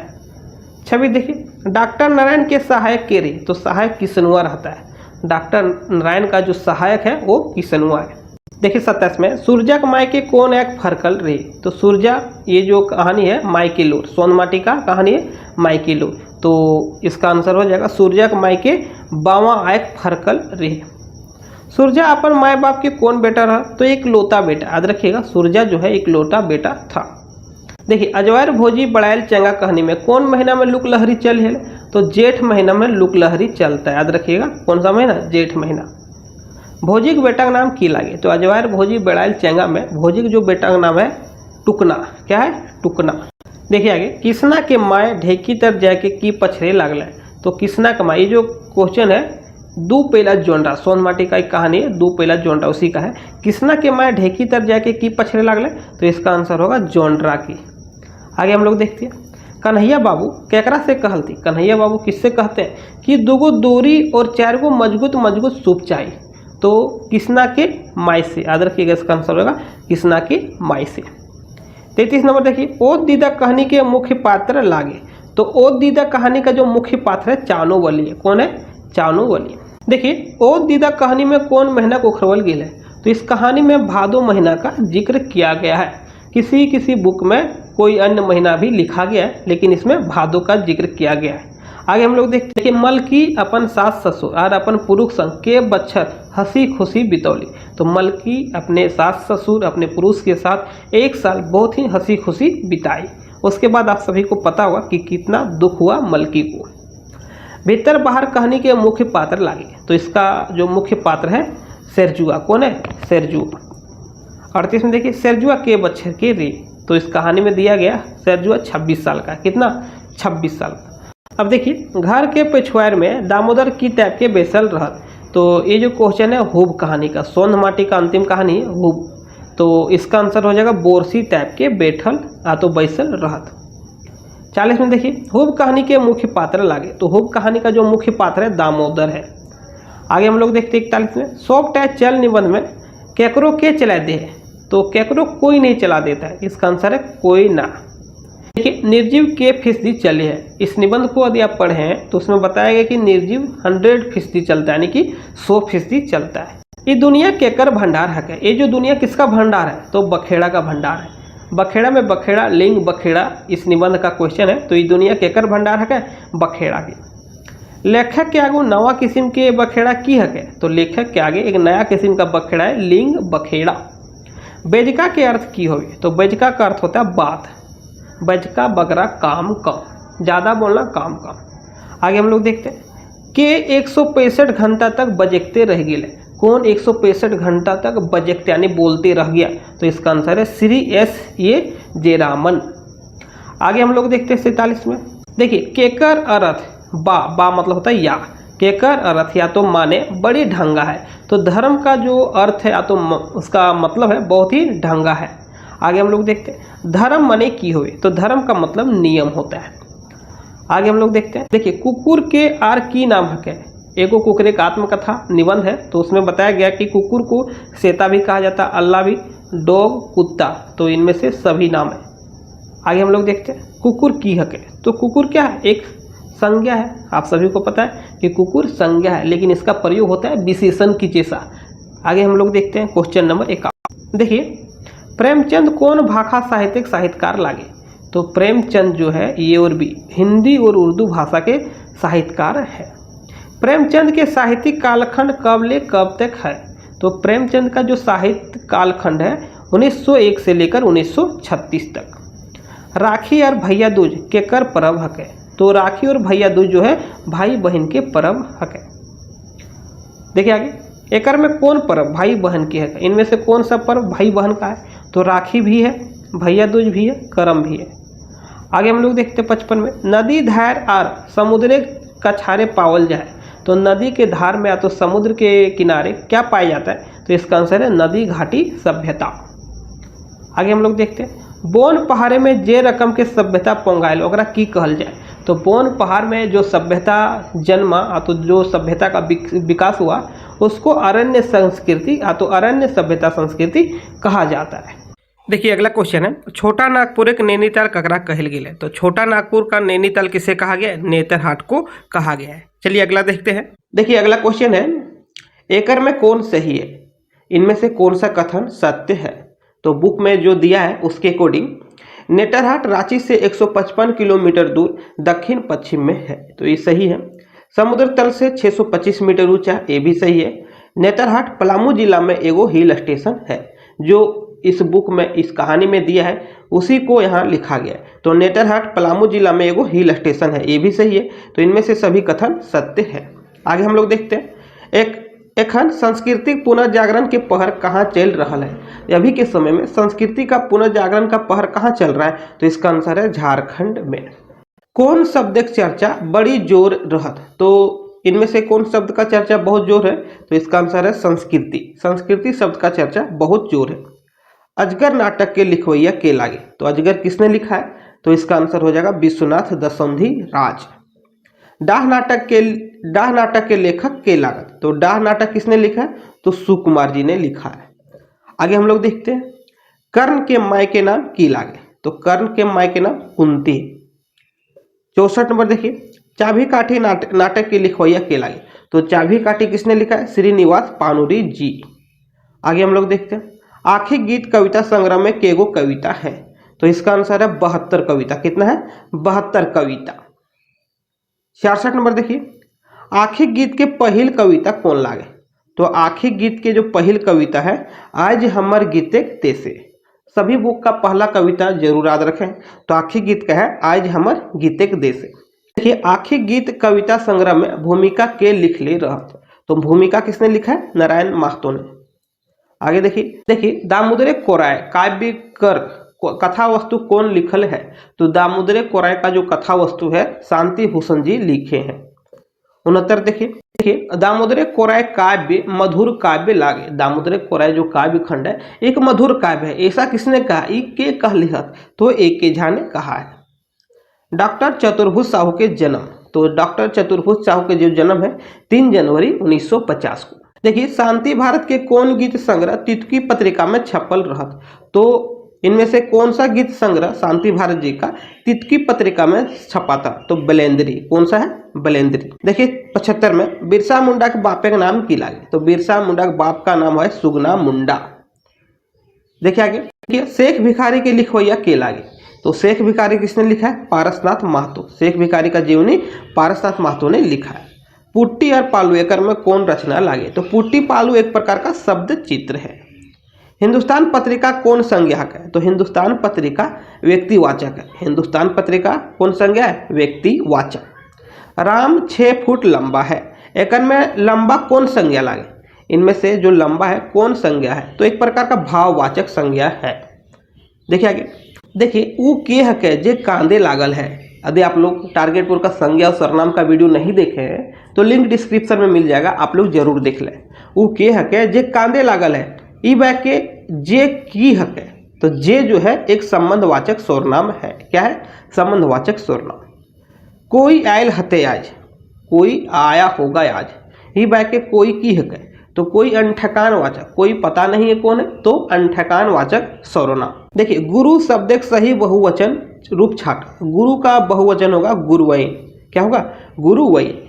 26 देखिए डॉक्टर नारायण के सहायक के रही, तो सहायक किसनुआ रहता है, डॉक्टर नारायण का जो सहायक है वो किसनुआ है। देखिए 27 में सूरजा के मायके कौन एक फरकल रही, तो सूरजा ये जो कहानी है मायके लोर, सोनमाटी का कहानी है मायके लोर, तो इसका आंसर हो जाएगा सूरजा के मायके बावा एक फरकल रही। सूरजा अपन माए बाप के कौन बेटा रहा, तो एक लौता बेटा, याद रखिएगा सूरजा जो है एक लौता बेटा था। देखिए अजवायर भोजी बड़ायल चंगा कहानी में कौन महीना में लुक लहरी चल है? तो जेठ महीना में लुक लहरी चलता है। याद रखिएगा कौन सा महीना? जेठ महीना। भोजी के बेटा का नाम की लागे? तो अजवायर भोजी बड़ायल चंगा में भोजी के जो बेटा का नाम है टुकना। क्या है? टुकना। देखिए आगे, किसना के माए ढेकी तर जाके की पछरे लागल। तो किसना के माए, ये जो क्वेश्चन है दू पेला जोंडा, सोन माटी का एक कहानी है, दू पेला जोंडा उसी का है। किसना के माए ढेकी तर जाके की पछरे लागल, तो इसका आंसर होगा जोंडरा की। आगे हम लोग देखते हैं, कन्हैया बाबू केकरा से कहलती? कन्हैया बाबू किससे कहते हैं कि दूगो दूरी और चार गो मजबूत मजबूत सूप चाहिए? तो किसना के माई से। याद रखिएगा इसका आंसर होगा किसना के माई से। 33 नंबर देखिए, ओ दीदा कहानी के मुख्य पात्र लागे। तो ओ दीदा कहानी का जो मुख्य पात्र है चानूवली है। कौन है? चानूवली। देखिए ओ दीदा कहानी में कौन महीना को उखरवल गेल है? तो इस कहानी में भादो महीना का जिक्र किया गया है। किसी किसी बुक में कोई अन्य महीना भी लिखा गया है, लेकिन इसमें भादो का जिक्र किया गया है। आगे हम लोग देखते हैं कि मलकी अपन सास ससुर और अपन पुरुष संग के बच्छर हंसी खुशी बितौली। तो मलकी अपने सास ससुर अपने पुरुष के साथ एक साल बहुत ही हंसी खुशी बिताई। उसके बाद आप सभी को पता होगा कि कितना दुख हुआ मलकी को। भीतर बाहर कहानी के मुख्य पात्र लागे। तो इसका जो मुख्य पात्र है शेरजुआ। कौन है? शेरजुआ। 38 में देखिए, शेरजुआ के बच्छर के रे। तो इस कहानी में दिया गया शेरजुआ 26 साल का। कितना? 26 साल का। अब देखिए, घर के पिछवाड़ में दामोदर की टाइप के बेसल रहत। तो ये जो क्वेश्चन है हुब कहानी का, सोन माटी का अंतिम कहानी है हुब। तो इसका आंसर हो जाएगा बोरसी टाइप के बैठल या तो बैसल रहत। 40 में देखिए, हुब कहानी के मुख्य पात्र लागे। तो हुब कहानी का जो मुख्य पात्र है दामोदर है। आगे हम लोग देखते हैं 41 में, सौंप टाइप चल निबंध में केकरो के चला दे है? तो केकरो कोई नहीं चला देता है। इसका आंसर है कोई ना। देखिए, निर्जीव के फीसदी चले हैं। इस निबंध को यदि आप पढ़े हैं तो उसमें बताया गया कि निर्जीव 100% चलता है, यानी कि 100% चलता है। ये दुनिया केकर भंडार है? ये जो दुनिया किसका भंडार है? तो बखेड़ा का भंडार है। बखेड़ा में बखेड़ा लिंग बखेड़ा इस निबंध का क्वेश्चन है। तो ये दुनिया केकर भंडार है? बखेड़ा के। लेखक के आगे नवा किस्म के बखेड़ा की है? तो लेखक के आगे एक नया किस्म का बखेड़ा है लिंग बखेड़ा। बेजका के अर्थ की होगी? तो बेजका का अर्थ होता है बात। बजका बगरा काम कम, ज़्यादा बोलना काम कम। आगे हम लोग देखते हैं कि 165 घंटा तक बजकते रह गए। कौन 165 घंटा तक बजकते यानी बोलते रह गया? तो इसका आंसर है श्री एस ए जयरामन। आगे हम लोग देखते हैं 47 में। देखिए, केकर अर्थ बा मतलब होता है या। केकर अर्थ या तो माने बड़ी ढंगा है। तो धर्म का जो अर्थ है या तो उसका मतलब है बहुत ही ढंगा है। आगे हम लोग देखते हैं धर्म मने की हुए। तो धर्म का मतलब नियम होता है। आगे हम लोग देखते हैं, देखिए कुकुर के आर की नाम है? एगो कुकुर एक आत्मकथा निबंध है। तो उसमें बताया गया कि कुकुर को सेता भी कहा जाता है, अल्लाह भी, डॉग, कुत्ता। तो इनमें से सभी नाम है। आगे हम लोग देखते हैं कुकुर की हक है। तो कुकुर क्या है? एक संज्ञा है। आप सभी को पता है कि कुकुर संज्ञा है, लेकिन इसका प्रयोग होता है विशेषण की जैसा। आगे हम लोग देखते हैं क्वेश्चन नंबर 51। देखिए, प्रेमचंद कौन भाषा साहित्यिक साहित्यकार लागे? तो प्रेमचंद जो है ये और भी हिंदी और उर्दू भाषा के साहित्यकार है। प्रेमचंद के साहित्यिक कालखंड कब ले कब तक है? तो प्रेमचंद का जो साहित्य कालखंड है 1901 से लेकर 1936 तक। राखी और भैया दूज केकर पर्व है? तो राखी और भैया दूज जो है भाई बहन के पर्व है। देखिए आगे, एकर में कौन पर्व भाई बहन के है? इनमें से कौन सा पर्व भाई बहन का है? तो राखी भी है, भैया दूज भी है, करम भी है। आगे हम लोग देखते हैं 55 में, नदी धार और समुद्र कछारे पावल जाए। तो नदी के धार में या तो समुद्र के किनारे क्या पाया जाता है? तो इसका आंसर है नदी घाटी सभ्यता। आगे हम लोग देखते हैं बोन पहाड़े में जे रकम के सभ्यता पोंगायल ओकरा की कहल जाए। तो बोन पहाड़ में जो सभ्यता जन्मा तो जो सभ्यता का विकास हुआ उसको अरण्य संस्कृति या तो अरण्य सभ्यता संस्कृति कहा जाता है। देखिए अगला क्वेश्चन है, छोटा नागपुर एक नैनीताल ककरा कहल गेल है? तो छोटा नागपुर का नैनीताल किसे कहा गया है? नेतरहाट को कहा गया है। चलिए अगला देखते हैं। देखिए अगला क्वेश्चन है, एकर में कौन सही है? इनमें से कौन सा कथन सत्य है? तो बुक में जो दिया है उसके अकॉर्डिंग नेतरहाट रांची से 155 किलोमीटर दूर दक्षिण पश्चिम में है। तो ये सही है। समुद्र तल से 625 मीटर ऊंचा, ये भी सही है। नेतरहाट पलामू जिला में एगो हिल स्टेशन है जो इस बुक में इस कहानी में दिया है उसी को यहाँ लिखा गया है। तो नेतरहाट पलामू जिला में एगो हिल स्टेशन है, ये भी सही है। तो इनमें से सभी कथन सत्य है। आगे हम लोग देखते हैं, एखन सांस्कृतिक पुनर्जागरण के पहर कहाँ चल रहा है। अभी के समय में संस्कृति का पुनर्जागरण का पहर कहाँ चल रहा है, तो इसका आंसर है झारखंड में। कौन शब्द की चर्चा बड़ी जोर रहत, तो इनमें से कौन शब्द का चर्चा बहुत जोर है, तो इसका आंसर है संस्कृति। संस्कृति शब्द का चर्चा बहुत जोर है। अजगर नाटक के लिखवैया के लागे, तो अजगर किसने लिखा है, तो इसका आंसर हो जाएगा विश्वनाथ दशमधि राज। डाह नाटक के लेखक के लागत, तो डाह नाटक किसने लिखा है, तो सुकुमार जी ने लिखा है। आगे हम लोग देखते हैं, कर्ण के माय के नाम की लागे, तो कर्ण के माय के नाम कुंती। 64 नंबर देखिए, चाभी काठी नाटक की लिखवैया के लागे, तो चाभी काठी किसने लिखा है, श्रीनिवास पानुरी जी। आगे हम लोग देखते हैं, आखिर गीत कविता संग्रह में केगो कविता है, तो इसका आंसर है 72 कविता। कितना है, 72 कविता। 66 नंबर देखिए, आखिर गीत के पहिल कविता कौन लागे, तो आखिर गीत के जो पहिल कविता है आज हमर गीतेक तेसे। सभी बुक का पहला कविता जरूर याद रखें, तो आखिर गीत का है आज हमर गीतेक देसे। देखिए, आखिर गीत कविता संग्रह में भूमिका के लिख ले रहत, तो भूमिका किसने लिखा है, नारायण माहतो ने। आगे देखिए दामोदरे कोराय काव्य कर कथा वस्तु कौन लिखल है, तो दामोदरे कोराय का जो कथा वस्तु है शांति भूषण जी लिखे हैं। 69 देखिए दामोदरे कोराय काव्य मधुर काव्य लागे। दामोदरे कोराय जो काव्य खंड है एक मधुर काव्य है, ऐसा किसने कहा, ई के कह लिहत, तो एक के झा ने कहा है। डॉक्टर चतुर्भुज साहू के जन्म, तो डॉक्टर चतुर्भुज साहू के जो जन्म है 3 जनवरी 1950 को। देखिए, शांति भारत के कौन गीत संग्रह तितकी पत्रिका में छपल रहत, तो इनमें से कौन सा गीत संग्रह शांति भारत जी का तितकी पत्रिका में छपा था, तो बलेंद्री। कौन सा है, बलेंद्री। देखिए 75 में बिरसा मुंडा के बापे का नाम की लागे, तो बिरसा मुंडा के बाप का नाम है सुगना मुंडा। देखिए आगे, शेख भिखारी के लिखवैया के लागे, तो शेख भिखारी किसने लिखा है, पारसनाथ महतो। शेख भिखारी का जीवनी पारसनाथ महतो ने लिखा है। पुट्टी और पालू एकर में कौन रचना लागे, तो पुट्टी पालू एक प्रकार का शब्द चित्र है। हिंदुस्तान पत्रिका कौन संज्ञक है, तो हिंदुस्तान पत्रिका व्यक्तिवाचक है। हिंदुस्तान पत्रिका कौन संज्ञा है, व्यक्तिवाचक। राम 6 फुट लंबा है, एकर में लंबा कौन संज्ञा लागे, इनमें से जो लंबा है कौन संज्ञा है, तो एक प्रकार का भाववाचक संज्ञा है। देखिए आगे, देखिए ऊ के हके जे कांदे लागल है। यदि आप लोग टारगेटपुर का संज्ञा और सर्वनाम का वीडियो नहीं देखे हैं तो लिंक डिस्क्रिप्शन में मिल जाएगा, आप लोग जरूर देख लें। ऊ के हके जे कांदे लागल है, ई वाक्य जे की हक है, तो जे जो है एक संबंधवाचक सर्वनाम है। क्या है, संबंधवाचक सर्वनाम। कोई आयल हते आज, कोई आया होगा आज, ई वाक्य कोई की हक है, तो कोई अनठकान वाचक, कोई पता नहीं है कौन है, तो अनठकान वाचक सर्वनाम। देखिए, गुरु शब्द एक सही बहुवचन रूप छाट, गुरु का बहुवचन होगा गुरुवैन। क्या होगा, गुरुवैन।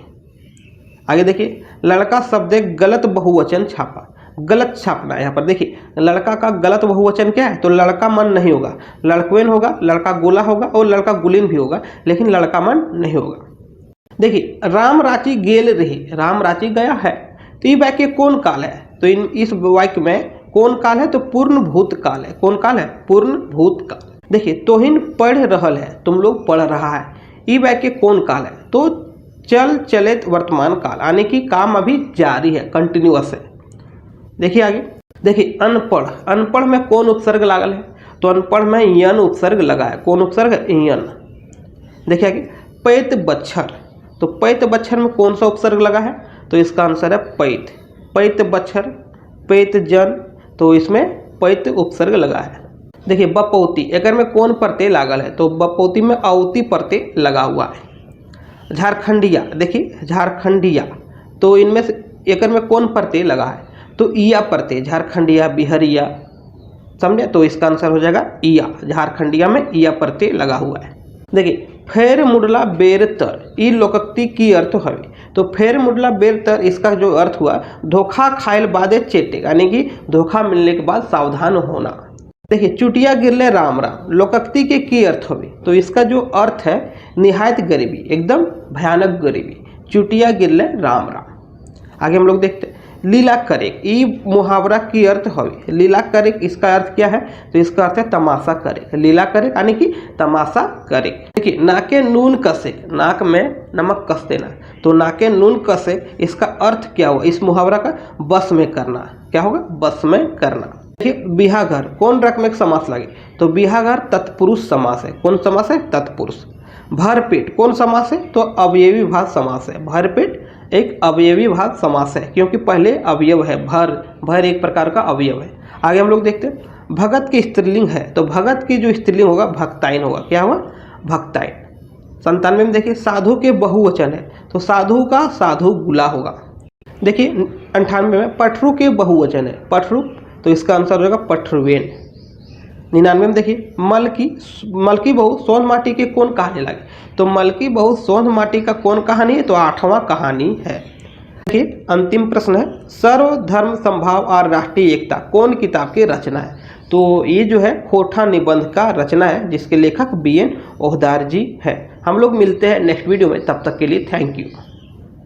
आगे देखिए, लड़का शब्द एक गलत बहुवचन छापा, गलत छापना है यहाँ पर। देखिए, लड़का का गलत बहुवचन क्या है, तो लड़का मन नहीं होगा, लड़कवेन होगा, लड़का गोला होगा और लड़का गुलिन भी होगा, लेकिन लड़का मन नहीं होगा। देखिए, राम रांची गेल रही, राम रांची गया है, तो ये वाक्य कौन काल है, तो इस वाक्य में कौन काल है, तो पूर्ण भूत काल है। कौन काल है, पूर्ण भूत काल। देखिए, तोहिन पढ़ रहल है, तुम लोग पढ़ रहा है, ये वाक्य कौन काल है, तो चल चलित वर्तमान काल, यानी कि काम अभी जारी है, कंटिन्यूअस है। देखिए आगे, देखिए अनपढ़, अनपढ़ में कौन उपसर्ग लागल है, तो अनपढ़ में यन उपसर्ग लगा है। कौन उपसर्ग, यन। देखिए आगे, पैत बच्छर, तो पैत बच्छर में कौन सा उपसर्ग लगा है, तो इसका आंसर है पैत। पैत बच्छर, पैत जन, तो इसमें पैत उपसर्ग लगा है। देखिए बपौती, एकर में कौन प्रत्यय लागल है, तो बपौती में औती प्रत्यय लगा हुआ है। झारखंडिया, देखिए झारखंडिया, तो इनमें से एकर में कौन प्रत्यय लगा है, तो ईया प्रत्यय, झारखंडिया, बिहरिया, समझे, तो इसका आंसर हो जाएगा ईया। झारखंडिया में ईया प्रत्यय लगा हुआ है। देखिए, फेर मुडला बेर तर, ई लोकोक्ति की अर्थ है, तो फेर मुडला बेर तर, इसका जो अर्थ हुआ धोखा खाइल बादे चेटे, यानी कि धोखा मिलने के बाद सावधान होना। देखिए, चुटिया गिरले राम राम, लोकोक्ति के की अर्थ होगी, तो इसका जो अर्थ है निहायत गरीबी, एकदम भयानक गरीबी, चुटिया गिरले राम राम। आगे हम लोग देखते हैं, लीला करे, ई मुहावरा की अर्थ हवे। लीला करे इसका अर्थ क्या है? तो इसका अर्थ है तमाशा करे। लीला करे यानी कि तमाशा करे। देखिए, नाके नून कसे, नाक में नमक कस देना, तो नाके नून कसे इसका अर्थ क्या हुआ इस मुहावरा का? बस में करना। क्या होगा? बस में करना। देखिए, बिहाघर कौन रकम एक समास लगे? तो बिहाघर तत्पुरुष समास है। कौन समास है? तत्पुरुष। भरपेट कौन समास है? तो अवयवी भाव समास है। भरपेट एक अवयवी भाव समास है, क्योंकि पहले अवयव है। भर एक प्रकार का अवयव है। आगे हम लोग देखते हैं, भगत की स्त्रीलिंग है, तो भगत की जो स्त्रीलिंग होगा भक्ताइन होगा। क्या हुआ? भक्ताइन। 97 में देखिए, साधु के बहुवचन है, तो साधु का साधु गुला होगा। देखिए 98 में पठरू के बहुवचन है, पठरू, तो इसका आंसर होगा पठरुवेन। 99 में देखिए, मलकी बहू सोन माटी के कौन कहानी लगे? तो मलकी बहू सोन माटी का कौन कहानी है? तो 8वां कहानी है। देखिए, अंतिम प्रश्न है, सर्वधर्म संभाव और राष्ट्रीय एकता कौन किताब की रचना है? तो ये जो है होठा निबंध का रचना है, जिसके लेखक BN ओहदार जी है। हम लोग मिलते हैं नेक्स्ट वीडियो में, तब तक के लिए थैंक यू।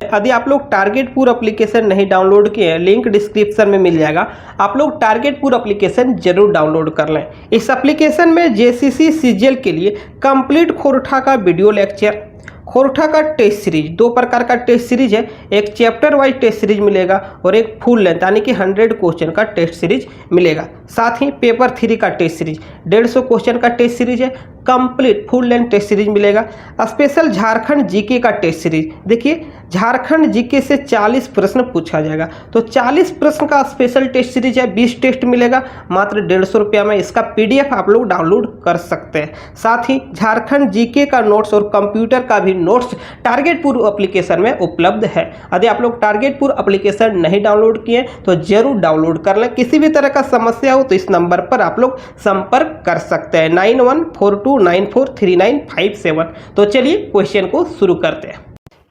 यदि आप लोग टारगेट पूर एप्लीकेशन नहीं डाउनलोड किए हैं, लिंक डिस्क्रिप्शन में मिल जाएगा। आप लोग टारगेट पूर एप्लीकेशन जरूर डाउनलोड कर लें। इस एप्लीकेशन में JCC CGL के लिए कंप्लीट खोरठा का वीडियो लेक्चर, खोरठा का टेस्ट सीरीज, 2 प्रकार का टेस्ट सीरीज है, एक चैप्टर वाइज टेस्ट सीरीज मिलेगा और एक फुल लेंथ यानी कि 100 क्वेश्चन का टेस्ट सीरीज मिलेगा। साथ ही पेपर 3 का टेस्ट सीरीज 150 क्वेश्चन का टेस्ट सीरीज है, complete full length test series मिलेगा। स्पेशल झारखंड जीके का टेस्ट सीरीज, देखिए झारखंड जीके से 40 प्रश्न पूछा जाएगा, तो 40 प्रश्न का स्पेशल टेस्ट सीरीज है, 20 टेस्ट मिलेगा मात्र 150 रुपया में। इसका PDF आप लोग डाउनलोड कर सकते हैं। साथ ही झारखंड जीके का नोट्स और कंप्यूटर का भी नोट्स टारगेट पूर एप्लीकेशन में उपलब्ध है। यदि आप लोग टारगेट पूर एप्लीकेशन नहीं डाउनलोड किए तो जरूर डाउनलोड कर लें। किसी भी तरह का समस्या हो तो इस नंबर पर आप लोग संपर्क कर सकते हैं, 9142943957। तो चलिए क्वेश्चन को शुरू करते हैं।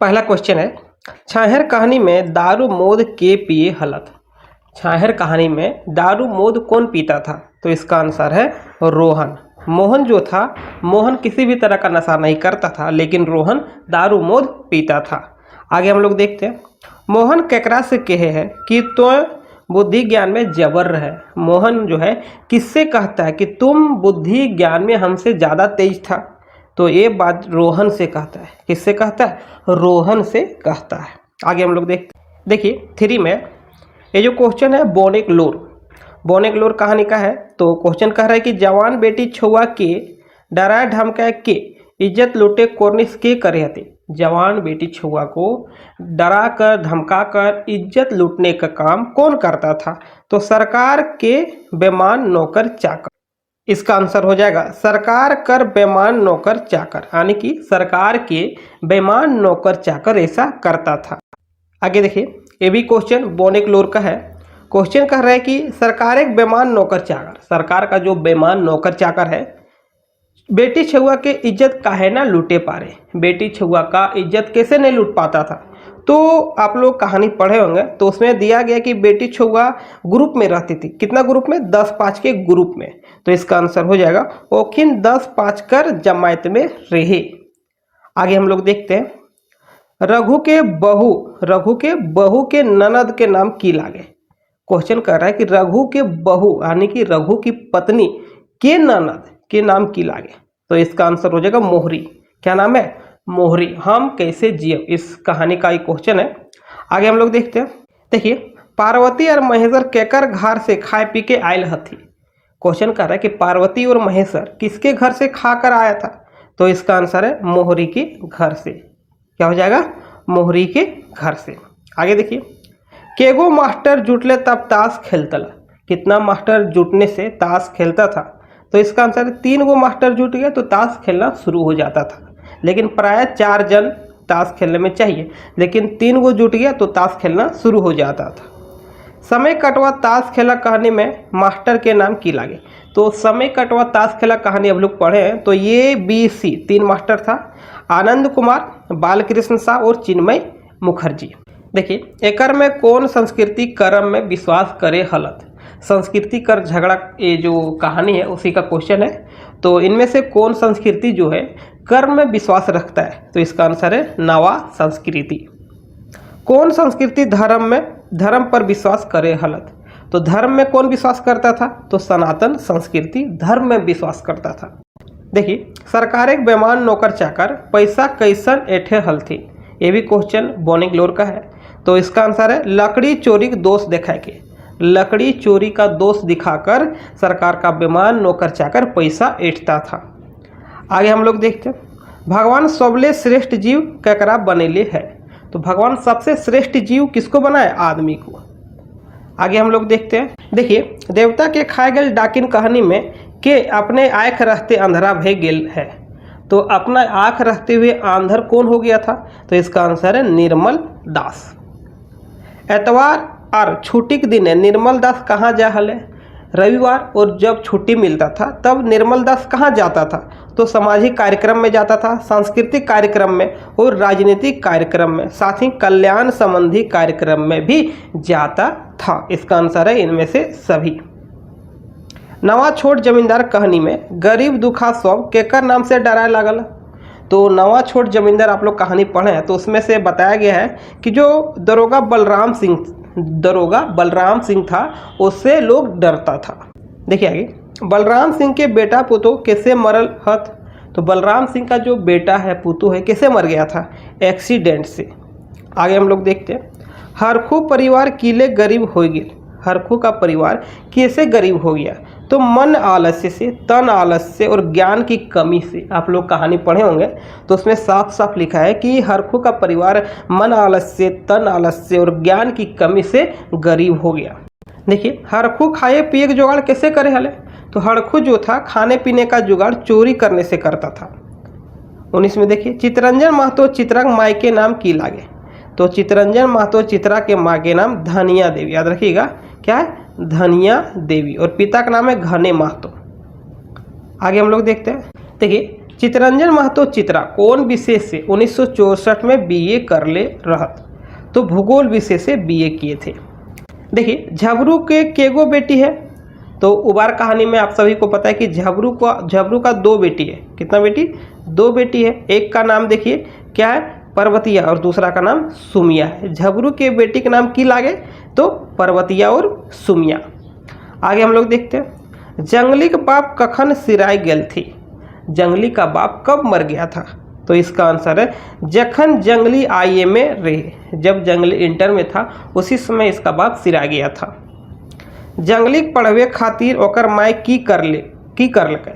पहला क्वेश्चन है, छाहर कहानी में दारू मोद के पिए हलत। छाहर कहानी में दारू मोद कौन पीता था? तो इसका आंसर है रोहन। मोहन जो था, मोहन किसी भी तरह का नशा नहीं करता था, लेकिन रोहन दारू मोद पीता था। आगे हम लोग देखते हैं, मोहन केकरा से कहे है कि तो बुद्धि ज्ञान में जबर है। मोहन जो है किससे कहता है कि तुम बुद्धि ज्ञान में हमसे ज़्यादा तेज था? तो ये बात रोहन से कहता है। किससे कहता है? रोहन से कहता है। आगे हम लोग देखिए 3 में ये जो क्वेश्चन है बोनेग्लोर कहानी का है। तो क्वेश्चन कह रहा है कि जवान बेटी छुआ के डराए धमकाए के इज्जत लूटे कोर्निश के करे हते। जवान बेटी छुआ को डरा कर धमका कर इज्जत लूटने का काम कौन करता था? तो सरकार के बेमान नौकर चाकर। इसका आंसर हो जाएगा सरकार कर बेमान नौकर चाकर, यानी कि सरकार के बेमान नौकर चाकर ऐसा करता था। आगे देखिए, ये भी क्वेश्चन बोनेग्लोर का है। क्वेश्चन कह रहा है कि सरकार एक बेमान नौकर चाकर, सरकार का जो बेमान नौकर चाकर है, बेटी छुआ के इज्जत काहे ना लूटे पारे। बेटी छुआ का इज्जत कैसे नहीं लूट पाता था? तो आप लोग कहानी पढ़े होंगे, तो उसमें दिया गया कि बेटी छुआ ग्रुप में रहती थी। कितना ग्रुप में? 10-5 के ग्रुप में। तो इसका आंसर हो जाएगा ओखिन 10-5 कर जमायत में रहे। आगे हम लोग देखते हैं, रघु के बहू के ननद के नाम की लागे। क्वेश्चन कर रहा है कि रघु के बहू यानी कि रघु की पत्नी के ननद के नाम की लागे। तो इसका आंसर हो जाएगा मोहरी। क्या नाम है? मोहरी। हम कैसे जिए, इस कहानी का एक क्वेश्चन है। आगे हम लोग देखते हैं, देखिए पार्वती और महेश्वर केकर घर से खाए पी के आयल हथी। क्वेश्चन कर रहा है कि पार्वती और महेश्वर किसके घर से खाकर आया था? तो इसका आंसर है मोहरी के घर से। क्या हो जाएगा? मोहरी के घर से। आगे देखिए, केगो मास्टर जुटले तब ताश खेलतला। कितना मास्टर जुटने से ताश खेलता था? तो इसका आंसर है 3 गो मास्टर जुट गए तो ताश खेलना शुरू हो जाता था। लेकिन प्राय 4 जन ताश खेलने में चाहिए, लेकिन 3 गो जुट गया तो ताश खेलना शुरू हो जाता था। समय कटवा ताश खेला कहानी में मास्टर के नाम की लागे। तो समय कटवा ताश खेला कहानी हम लोग पढ़े हैं, तो ये BC 3 मास्टर था, आनंद कुमार, बालकृष्ण शाह और चिन्मय मुखर्जी। देखिए, एकर में कौन संस्कृति कर्म में विश्वास करे हलत। संस्कृति कर झगड़ा ये जो कहानी है उसी का क्वेश्चन है। तो इनमें से कौन संस्कृति जो है कर्म में विश्वास रखता है? तो इसका आंसर है नवा संस्कृति। कौन संस्कृति धर्म में धर्म पर विश्वास करे हलत। तो धर्म में कौन विश्वास करता था? तो सनातन संस्कृति धर्म में विश्वास करता था। देखिए, सरकार एक बेमान नौकर चाकर पैसा कैसन एठे हल थी, ये भी क्वेश्चन बोनिग्लोर का है। तो इसका आंसर है लकड़ी चोरी का दोष दिखा के, लकड़ी चोरी का दोष दिखाकर सरकार का बेमान नौकर चाकर पैसा ऐंठता था। आगे हम लोग देखते हैं, भगवान सबले श्रेष्ठ जीव केकरा बनेले है। तो भगवान सबसे श्रेष्ठ जीव किसको बनाए? आदमी को। आगे हम लोग देखते हैं, देखिए, देवता के खाए गए डाकिन कहानी में के अपने आँख रहते अंधेरा भय गेल है। तो अपना आँख रखते हुए आंधर कौन हो गया था? तो इसका आंसर है निर्मल दास। एतवार और छुट्टी के दिन निर्मल दास कहाँ जा हले? रविवार और जब छुट्टी मिलता था तब निर्मल दास कहाँ जाता था? तो सामाजिक कार्यक्रम में जाता था, सांस्कृतिक कार्यक्रम में और राजनीतिक कार्यक्रम में, साथ ही कल्याण संबंधी कार्यक्रम में भी जाता था। इसका आंसर है इनमें से सभी। नवा छोट जमींदार कहानी में गरीब दुखा सब केकर नाम से डराए लागल? तो नवा छोट जमींदार आप लोग कहानी पढ़े हैं तो उसमें से बताया गया है कि जो दरोगा बलराम सिंह था उससे लोग डरता था। देखिए आगे, बलराम सिंह के बेटा पुतो कैसे मरल हत? तो बलराम सिंह का जो बेटा है पुतो है कैसे मर गया था? एक्सीडेंट से। आगे हम लोग देखते हैं, हरखू परिवार किले गरीब हो गए। हरखू का परिवार कैसे गरीब हो गया? तो मन आलस्य से, तन आलस्य और ज्ञान की कमी से। आप लोग कहानी पढ़े होंगे तो उसमें साफ साफ लिखा है कि हरखू का परिवार मन आलस्य, तन आलस्य और ज्ञान की कमी से गरीब हो गया। देखिए, हरखू खाए पिए के जुगाड़ कैसे करे हले? तो हरखू जो था खाने पीने का जुगाड़ चोरी करने से करता था। 19 में देखिए, चितरंजन महतो चित्रा माई के नाम की लागे। तो चितरंजन महतो चित्रा के माँ के नाम धनिया देवी, याद रखिएगा क्या है? धनिया देवी। और पिता का नाम है घने महतो। आगे हम लोग देखते हैं, देखिए, चितरंजन महतो चित्रा कौन विषय से 1964 में बीए कर ले रहत? तो भूगोल विषय से बीए किए थे। देखिए, झबरू के केगो बेटी है? तो उबार कहानी में आप सभी को पता है कि झबरू का 2 बेटी है। कितना बेटी? 2 बेटी है। एक का नाम देखिए क्या है? पर्वतिया, और दूसरा का नाम सुमिया है। झबरू के बेटी के नाम की लागे? तो पर्वतिया और सुमिया। आगे हम लोग देखते हैं, जंगली का बाप कखन सिराय गेल थी? जंगली का बाप कब मर गया था? तो इसका आंसर है जखन जंगली आईए में रहे, जब जंगली इंटर में था उसी समय इसका बाप सिरा गया था। जंगली पढ़वे खातिर ओकर माँ की करलकै?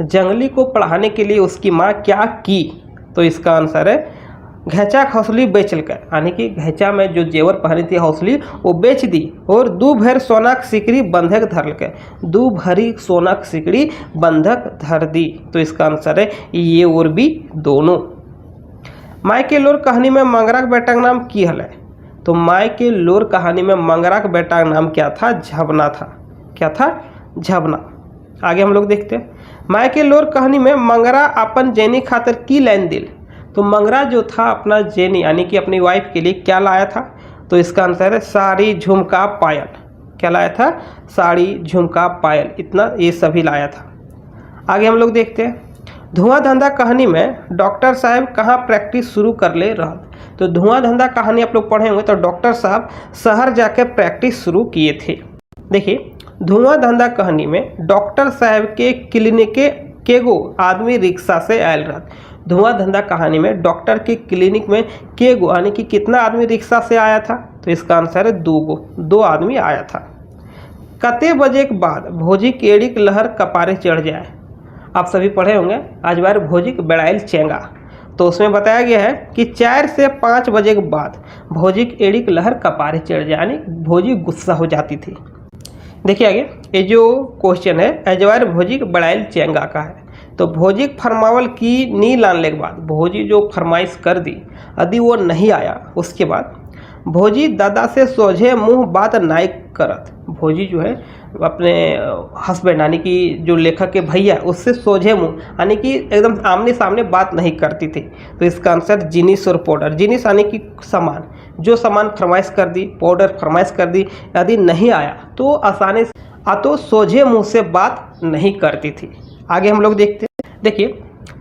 जंगली को पढ़ाने के लिए उसकी माँ क्या की? तो इसका आंसर है घैचा हौसली बेचलकै, यानी कि घैचा में जो जेवर पहनी थी हौसली वो बेच दी। और 2 भर सोना के सिकड़ी बंधक धरलकै, 2 भरी सोना के सिकड़ी बंधक धर दी। तो इसका आंसर है ये और भी दोनों। माई के लोर कहानी में मंगरा के बेटा का नाम की हलै? तो माई के लोर कहानी में मंगरा के बेटा का नाम क्या था? झबना था। क्या था? झबना। आगे हम लोग देखते हैं, माई के लोर कहानी में मंगरा अपन जैनी खातिर की लाइन दिल? तो मंगरा जो था अपना जेनी यानी कि अपनी वाइफ के लिए क्या लाया था? तो इसका आंसर है साड़ी झुमका पायल। क्या लाया था? साड़ी झुमका पायल, इतना ये सभी लाया था। आगे हम लोग देखते हैं, धुआं धंधा कहानी में डॉक्टर साहब कहाँ प्रैक्टिस शुरू कर ले रहा? तो धुआं धंधा कहानी आप लोग पढ़े होंगे तो डॉक्टर साहब शहर जाकर प्रैक्टिस शुरू किए थे। देखिए, धुआं धंधा कहानी में डॉक्टर साहब के क्लिनिक के गो आदमी रिक्शा से आयल रहा। धुआं धंधा कहानी में डॉक्टर के क्लिनिक में के गो यानी कि कितना आदमी रिक्शा से आया था? तो इसका आंसर है 2 आदमी आया था। कते बजे के बाद भोजी केड़ी के लहर कपारे चढ़ जाए? आप सभी पढ़े होंगे आज बार भोजी के बेड़ाइल चेंगा। तो उसमें बताया गया है कि 4 से 5 बजे के बाद भोजी की एड़ी की लहर कपारे चढ़ जाए, यानी भोजी गुस्सा हो जाती थी। देखिए आगे, ये जो क्वेश्चन है अजवार भोजी के बेड़ाइल चेंगा का है। तो भोजी फरमावल की नी लाने के बाद भोजी जो फरमाइश कर दी यदि वो नहीं आया उसके बाद भोजी दादा से सोझे मुंह बात नाई करत। भोजी जो है अपने हस्बैंड यानी कि जो लेखक के भैया उससे सोझे मुंह यानी कि एकदम आमने सामने बात नहीं करती थी। तो इसका आंसर जिनिस और पाउडर। जिनिस यानी कि सामान, जो सामान फरमाइश कर दी, पाउडर फरमाइश कर दी, यदि नहीं आया तो आसानी से सोझे मुंह से बात नहीं करती थी। आगे हम लोग देखते हैं, देखिए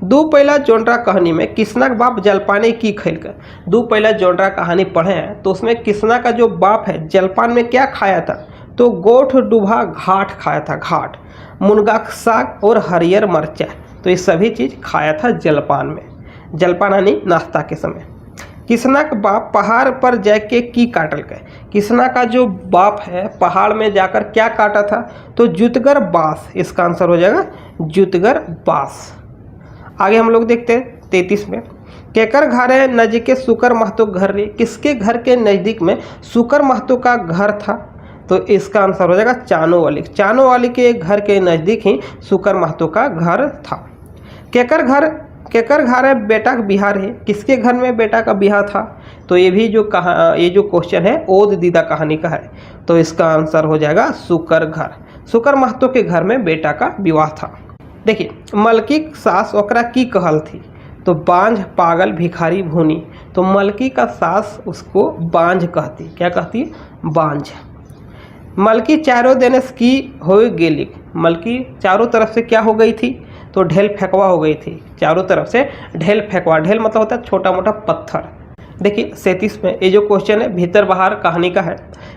दू पहला जोनरा कहानी में किसना का बाप जलपाने की खैल कर। दू पहला जोनरा कहानी पढ़े हैं तो उसमें किसना का जो बाप है जलपान में क्या खाया था, तो गोठ डूबा घाट खाया था, घाट, मुनगा का साग और हरियर मरचा, तो ये सभी चीज़ खाया था जलपान में, जलपान यानी नाश्ता के समय। किसना का बाप पहाड़ पर जाके की काटल गए। किसना का जो बाप है पहाड़ में जाकर क्या काटा था, तो जुतगर बांस, इसका आंसर हो जाएगा जुतगर बांस। आगे हम लोग देखते हैं 33 में, केकर घरे नजदीक सुकर महतो घर रे। किसके घर के नज़दीक में सुकर महतो का घर था, तो इसका आंसर हो जाएगा चानो वाली। चानो वाली के घर के नज़दीक ही सुकर महतो का घर था। केकर घर है बेटा का बिहार है। किसके घर में बेटा का बिहार था, तो ये भी जो ये जो क्वेश्चन है ओद दीदा कहानी का है, तो इसका आंसर हो जाएगा सुकर घर। सुकर महतो के घर में बेटा का विवाह था। देखिए मलकी सास ओकरा की कहल थी, तो बांझ पागल भिखारी भूनी, तो मलकी का सास उसको बांझ कहती। क्या कहती, बांझ। मलकी चारों देने की हो गेली। मलकी चारों तरफ से क्या हो गई थी, तो ढेल फेंकवा हो गई थी, चारों तरफ से ढेल फेंकवा। ढेल मतलब होता है छोटा मोटा पत्थर। देखिए 37 में ये जो क्वेश्चन है भीतर बाहर कहानी का है।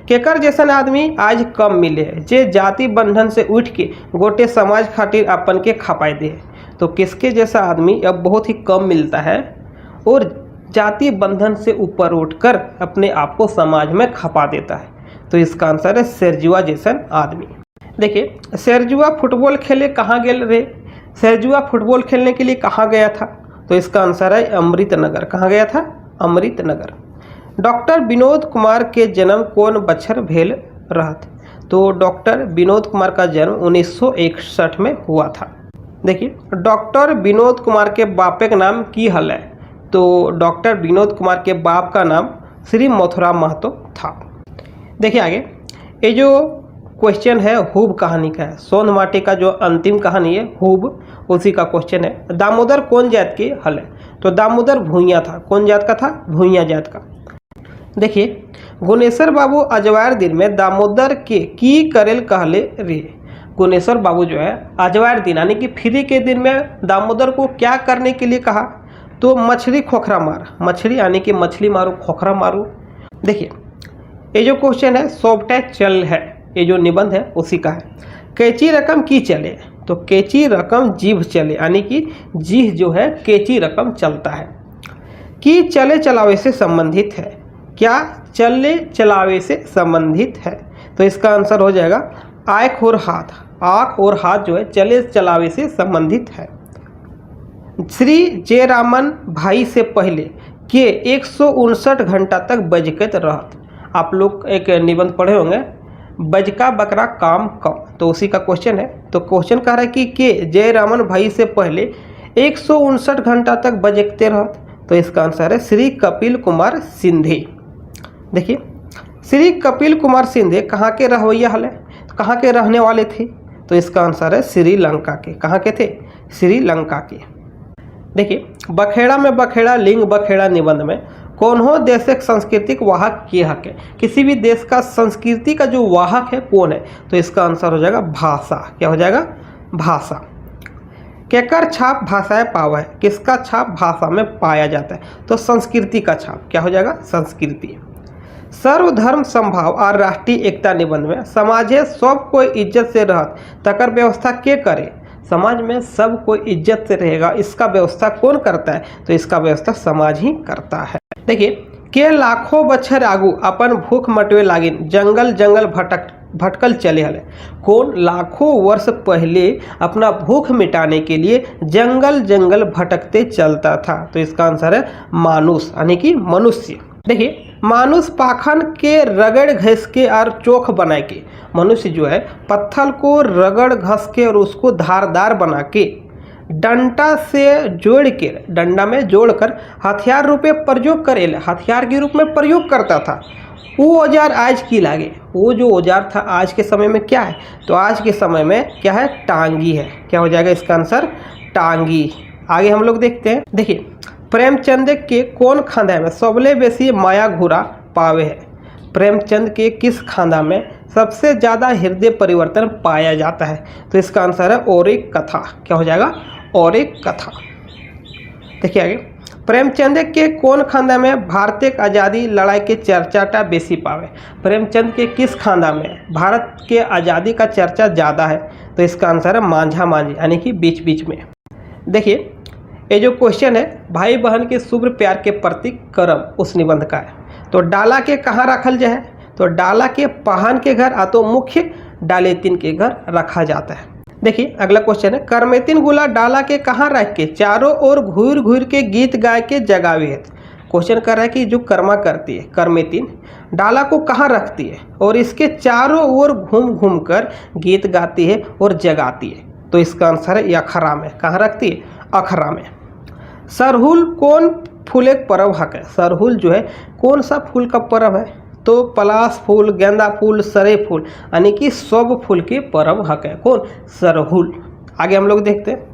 केकर जैसन आदमी आज कम मिले है, जे जाति बंधन से उठ के गोटे समाज खातिर अपन के खपाए दे। तो किसके जैसा आदमी अब बहुत ही कम मिलता है और जाति बंधन से ऊपर उठकर अपने आप को समाज में खपा देता है, तो इसका आंसर है सेरजुआ जैसन आदमी। देखिए सेरजुआ फुटबॉल खेले कहाँ गेल रे। सेरजुआ फुटबॉल खेलने के लिए कहाँ गया था, तो इसका आंसर है अमृतनगर। कहाँ गया था, अमृतनगर। डॉक्टर विनोद कुमार के जन्म कौन बछर भेल रहत, तो डॉक्टर विनोद कुमार का जन्म 1961 में हुआ था। देखिए डॉक्टर विनोद कुमार के बापे का नाम की हल है, तो डॉक्टर विनोद कुमार के बाप का नाम श्री मथुराम महतो था। देखिए आगे ये जो क्वेश्चन है हूब कहानी का है। सोन माटी का जो अंतिम कहानी है हूब, उसी का क्वेश्चन है। दामोदर कौन जात के हल है, तो दामोदर भूइया था। कौन जात का था, भूइया जात का। देखिए गुनेश्वर बाबू अजवार दिन में दामोदर के की करेल कहले रे। गुनेश्वर बाबू जो है अजवार दिन यानी कि फ्री के दिन में दामोदर को क्या करने के लिए कहा, तो मछली खोखरा मार। मछली यानी कि मछली मारो, खोखरा मारो। देखिए ये जो क्वेश्चन है सोबटा चल है, ये जो निबंध है उसी का है। कैची रकम की चले, तो कैची रकम जीभ चले यानी कि जीभ जो है कैची रकम चलता है। कि चले चलावे से संबंधित है, क्या चले चलावे से संबंधित है, तो इसका आंसर हो जाएगा आँख और हाथ। आँख और हाथ जो है चले चलावे से संबंधित है। श्री जयरामन भाई से पहले के 159 घंटा तक बजकत रहत। आप लोग एक निबंध पढ़े होंगे बजका बकरा काम कम, तो उसी का क्वेश्चन है। तो क्वेश्चन कह रहा है कि के जयरामन भाई से पहले 159 घंटा तक बजकते रहत, तो इसका आंसर है श्री कपिल कुमार सिंधे। देखिए श्री कपिल कुमार सिंधे कहाँ के रहवैया हले, कहाँ के रहने वाले थे, तो इसका आंसर है श्रीलंका के। कहाँ के थे, श्रीलंका के। देखिए बखेड़ा में बखेड़ा लिंग बखेड़ा निबंध में कौन हो देशक सांस्कृतिक वाहक के हक है। किसी भी देश का संस्कृति का जो वाहक है कौन है, तो इसका आंसर हो जाएगा भाषा। क्या हो जाएगा, भाषा। केकर छाप भाषाएं पावा है, किसका छाप भाषा में पाया जाता है, तो संस्कृति का छाप। क्या हो जाएगा, संस्कृति। सर्वधर्म संभाव और राष्ट्रीय एकता निबंध में समाजे सब कोई इज्जत से रहत तकर व्यवस्था के करे। समाज में सब कोई इज्जत से रहेगा, इसका व्यवस्था कौन करता है, तो इसका व्यवस्था समाज ही करता है। देखिए के लाखों बछर आगू अपन भूख मटवे लागिन जंगल जंगल भटकल चले हले। कौन लाखों वर्ष पहले अपना भूख मिटाने के लिए जंगल जंगल भटकते चलता था, तो इसका आंसर है मानुष यानी कि मनुष्य। देखिए मानुष पाखन के रगड़ घस के और चोख बना के, मनुष्य जो है पत्थर को रगड़ घस के और उसको धारदार बना के डंडा से जोड़ के, डंडा में जोड़कर हथियार रूपे प्रयोग करे, हथियार के रूप में प्रयोग करता था। वो औजार आज की लागे, वो जो औजार था आज के समय में क्या है, तो आज के समय में क्या है, टांगी है। क्या हो जाएगा इसका आंसर, टांगी। आगे हम लोग देखते हैं। देखिए प्रेमचंद के कौन खांदा में सबले बेसी माया घुरा पावे है। प्रेमचंद के किस खांदा में सबसे ज़्यादा हृदय परिवर्तन पाया जाता है, तो इसका आंसर है और एक कथा। क्या हो जाएगा, और एक कथा। देखिए आगे, प्रेमचंद के कौन खानदान में भारतीय आज़ादी लड़ाई के चर्चाटा बेसी पावे। प्रेमचंद के किस खानदान में भारत के आज़ादी का चर्चा ज़्यादा है, तो इसका आंसर है मांझा मांझी, यानी कि बीच बीच में। देखिए ये जो क्वेश्चन है, भाई बहन के शुभ प्यार के प्रतीक करम उस निबंध का है। तो डाला के कहाँ रखल जाए, तो डाला के पहान के घर तो मुख्य डालेतिन के घर रखा जाता है। देखिए अगला क्वेश्चन है, करमेतिन गुला डाला के कहाँ रख के चारों ओर घूर घूर के गीत गाय के जगावे है। क्वेश्चन कर रहा है कि जो कर्मा करती है करमेतिन डाला को कहाँ रखती है और इसके चारों ओर घूम घूम कर गीत गाती है और जगाती है। तो इसका आंसर है अखरा में। कहाँ रखती है, अखरा में। सरहुल कौन फूल एक पर्व हक है। सरहुल जो है कौन सा फूल का पर्व है, तो पलाश फूल, गेंदा फूल, सरे फूल, यानी कि सब फूल के पर्व हक है कौन, सरहुल। आगे हम लोग देखते हैं,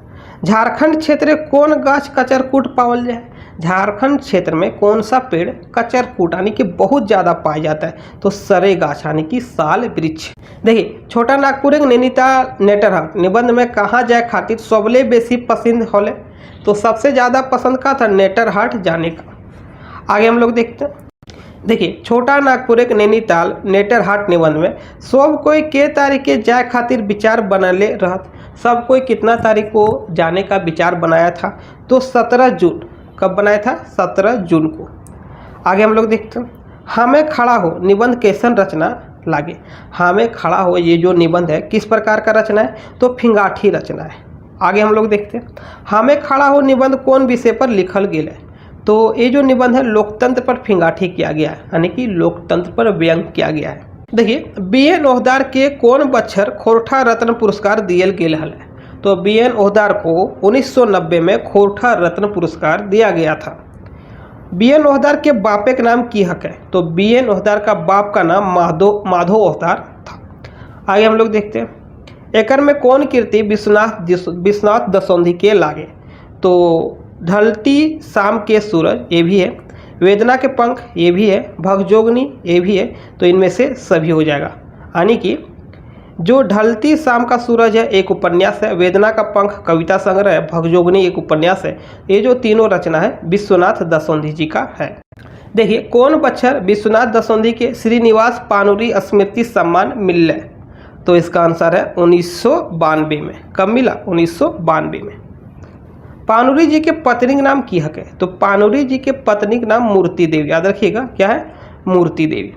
झारखंड क्षेत्र में कौन गाछ कचरकूट पावल जाए। झारखंड क्षेत्र में कौन सा पेड़ कचरकूट यानी कि बहुत ज़्यादा पाया जाता है, तो सरे गाछ यानी कि साल वृक्ष। देखिए छोटा नागपुर एक नैनीताल नेटरहाट निबंध में कहाँ जाए खातिर सबले बेसी पसंद होले, तो सबसे ज़्यादा पसंद का था नेटरहाट जाने का। आगे हम लोग देखते हैं, देखिए छोटा नागपुर एक नैनीताल नेटरहाट निबंध में सब कोई के तारीख के जाए खातिर विचार बनले रहत। सब कोई कितना तारीख को जाने का विचार बनाया था, तो 17 जून। कब बनाया था, 17 जून को। आगे हम लोग देखते हैं, हमें खड़ा हो निबंध कैसन रचना लागे। हमें खड़ा हो ये जो निबंध है किस प्रकार का रचना है, तो फिंगाठी रचना है। आगे हम लोग देखते हैं, हमें खड़ा हो निबंध कौन विषय पर लिखल गेल है, तो ये जो निबंध है लोकतंत्र पर फिंगाठी किया गया है, यानी कि लोकतंत्र पर व्यंग किया गया है। देखिए BN ओहदार के कौन बच्चर खोरठा रत्न पुरस्कार दियल गेल है, तो BN ओहदार को 1990 में खोरठा रत्न पुरस्कार दिया गया था। BN ओहदार के बापे का नाम की हक है, तो BN ओहदार का बाप का नाम माधो ओहदार था। आगे हम लोग देखते हैं, एकर में कौन कीर्ति विश्वनाथ दसौंधी के लागे, तो ढलती शाम के सूरज ये भी है, वेदना के पंख ये भी है, भगजोगनी ये भी है, तो इनमें से सभी हो जाएगा। यानी कि जो ढलती शाम का सूरज है एक उपन्यास है, वेदना का पंख कविता संग्रह है, भगजोगनी एक उपन्यास है। ये जो तीनों रचना है विश्वनाथ दसौंधी जी का है। देखिए कौन बच्चर विश्वनाथ दसौंधी के श्रीनिवास पानुरी स्मृति सम्मान मिलले, तो इसका आंसर है 1992 में। कब मिला, 1992 में। पानुरी जी के पत्नी का नाम की हक है, तो पानुरी जी के पत्नी का नाम मूर्ति देवी। याद रखिएगा क्या है, मूर्ति देवी।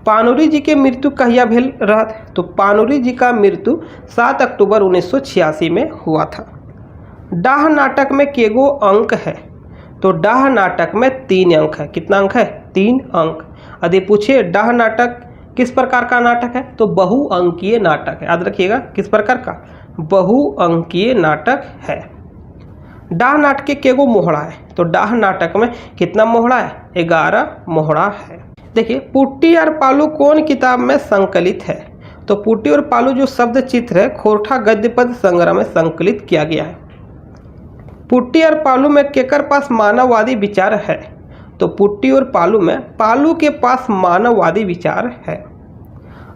पानुरी जी के मृत्यु कहिया भेल रहत, तो पानुरी जी का मृत्यु 7 अक्टूबर 1986 में हुआ था। डाह नाटक में केगो अंक है, तो डाह नाटक में 3 अंक है। कितना अंक है, 3 अंक। यदि पूछे डाह नाटक किस प्रकार का नाटक है, तो बहुअंकीय नाटक है। याद रखिएगा किस प्रकार का, बहुअंकीय नाटक है। डाह नाटक के केगो मोहड़ा है, तो डाह नाटक में कितना मोहड़ा है, 11 मोहड़ा है। देखिए पुट्टी और पालू कौन किताब में संकलित है, तो पुट्टी और पालू जो शब्द चित्र है खोरठा गद्य पद संग्रह में संकलित किया गया है। पुट्टी और पालू में केकर पास मानववादी विचार है, तो पुट्टी और पालू में पालू के पास मानववादी विचार है।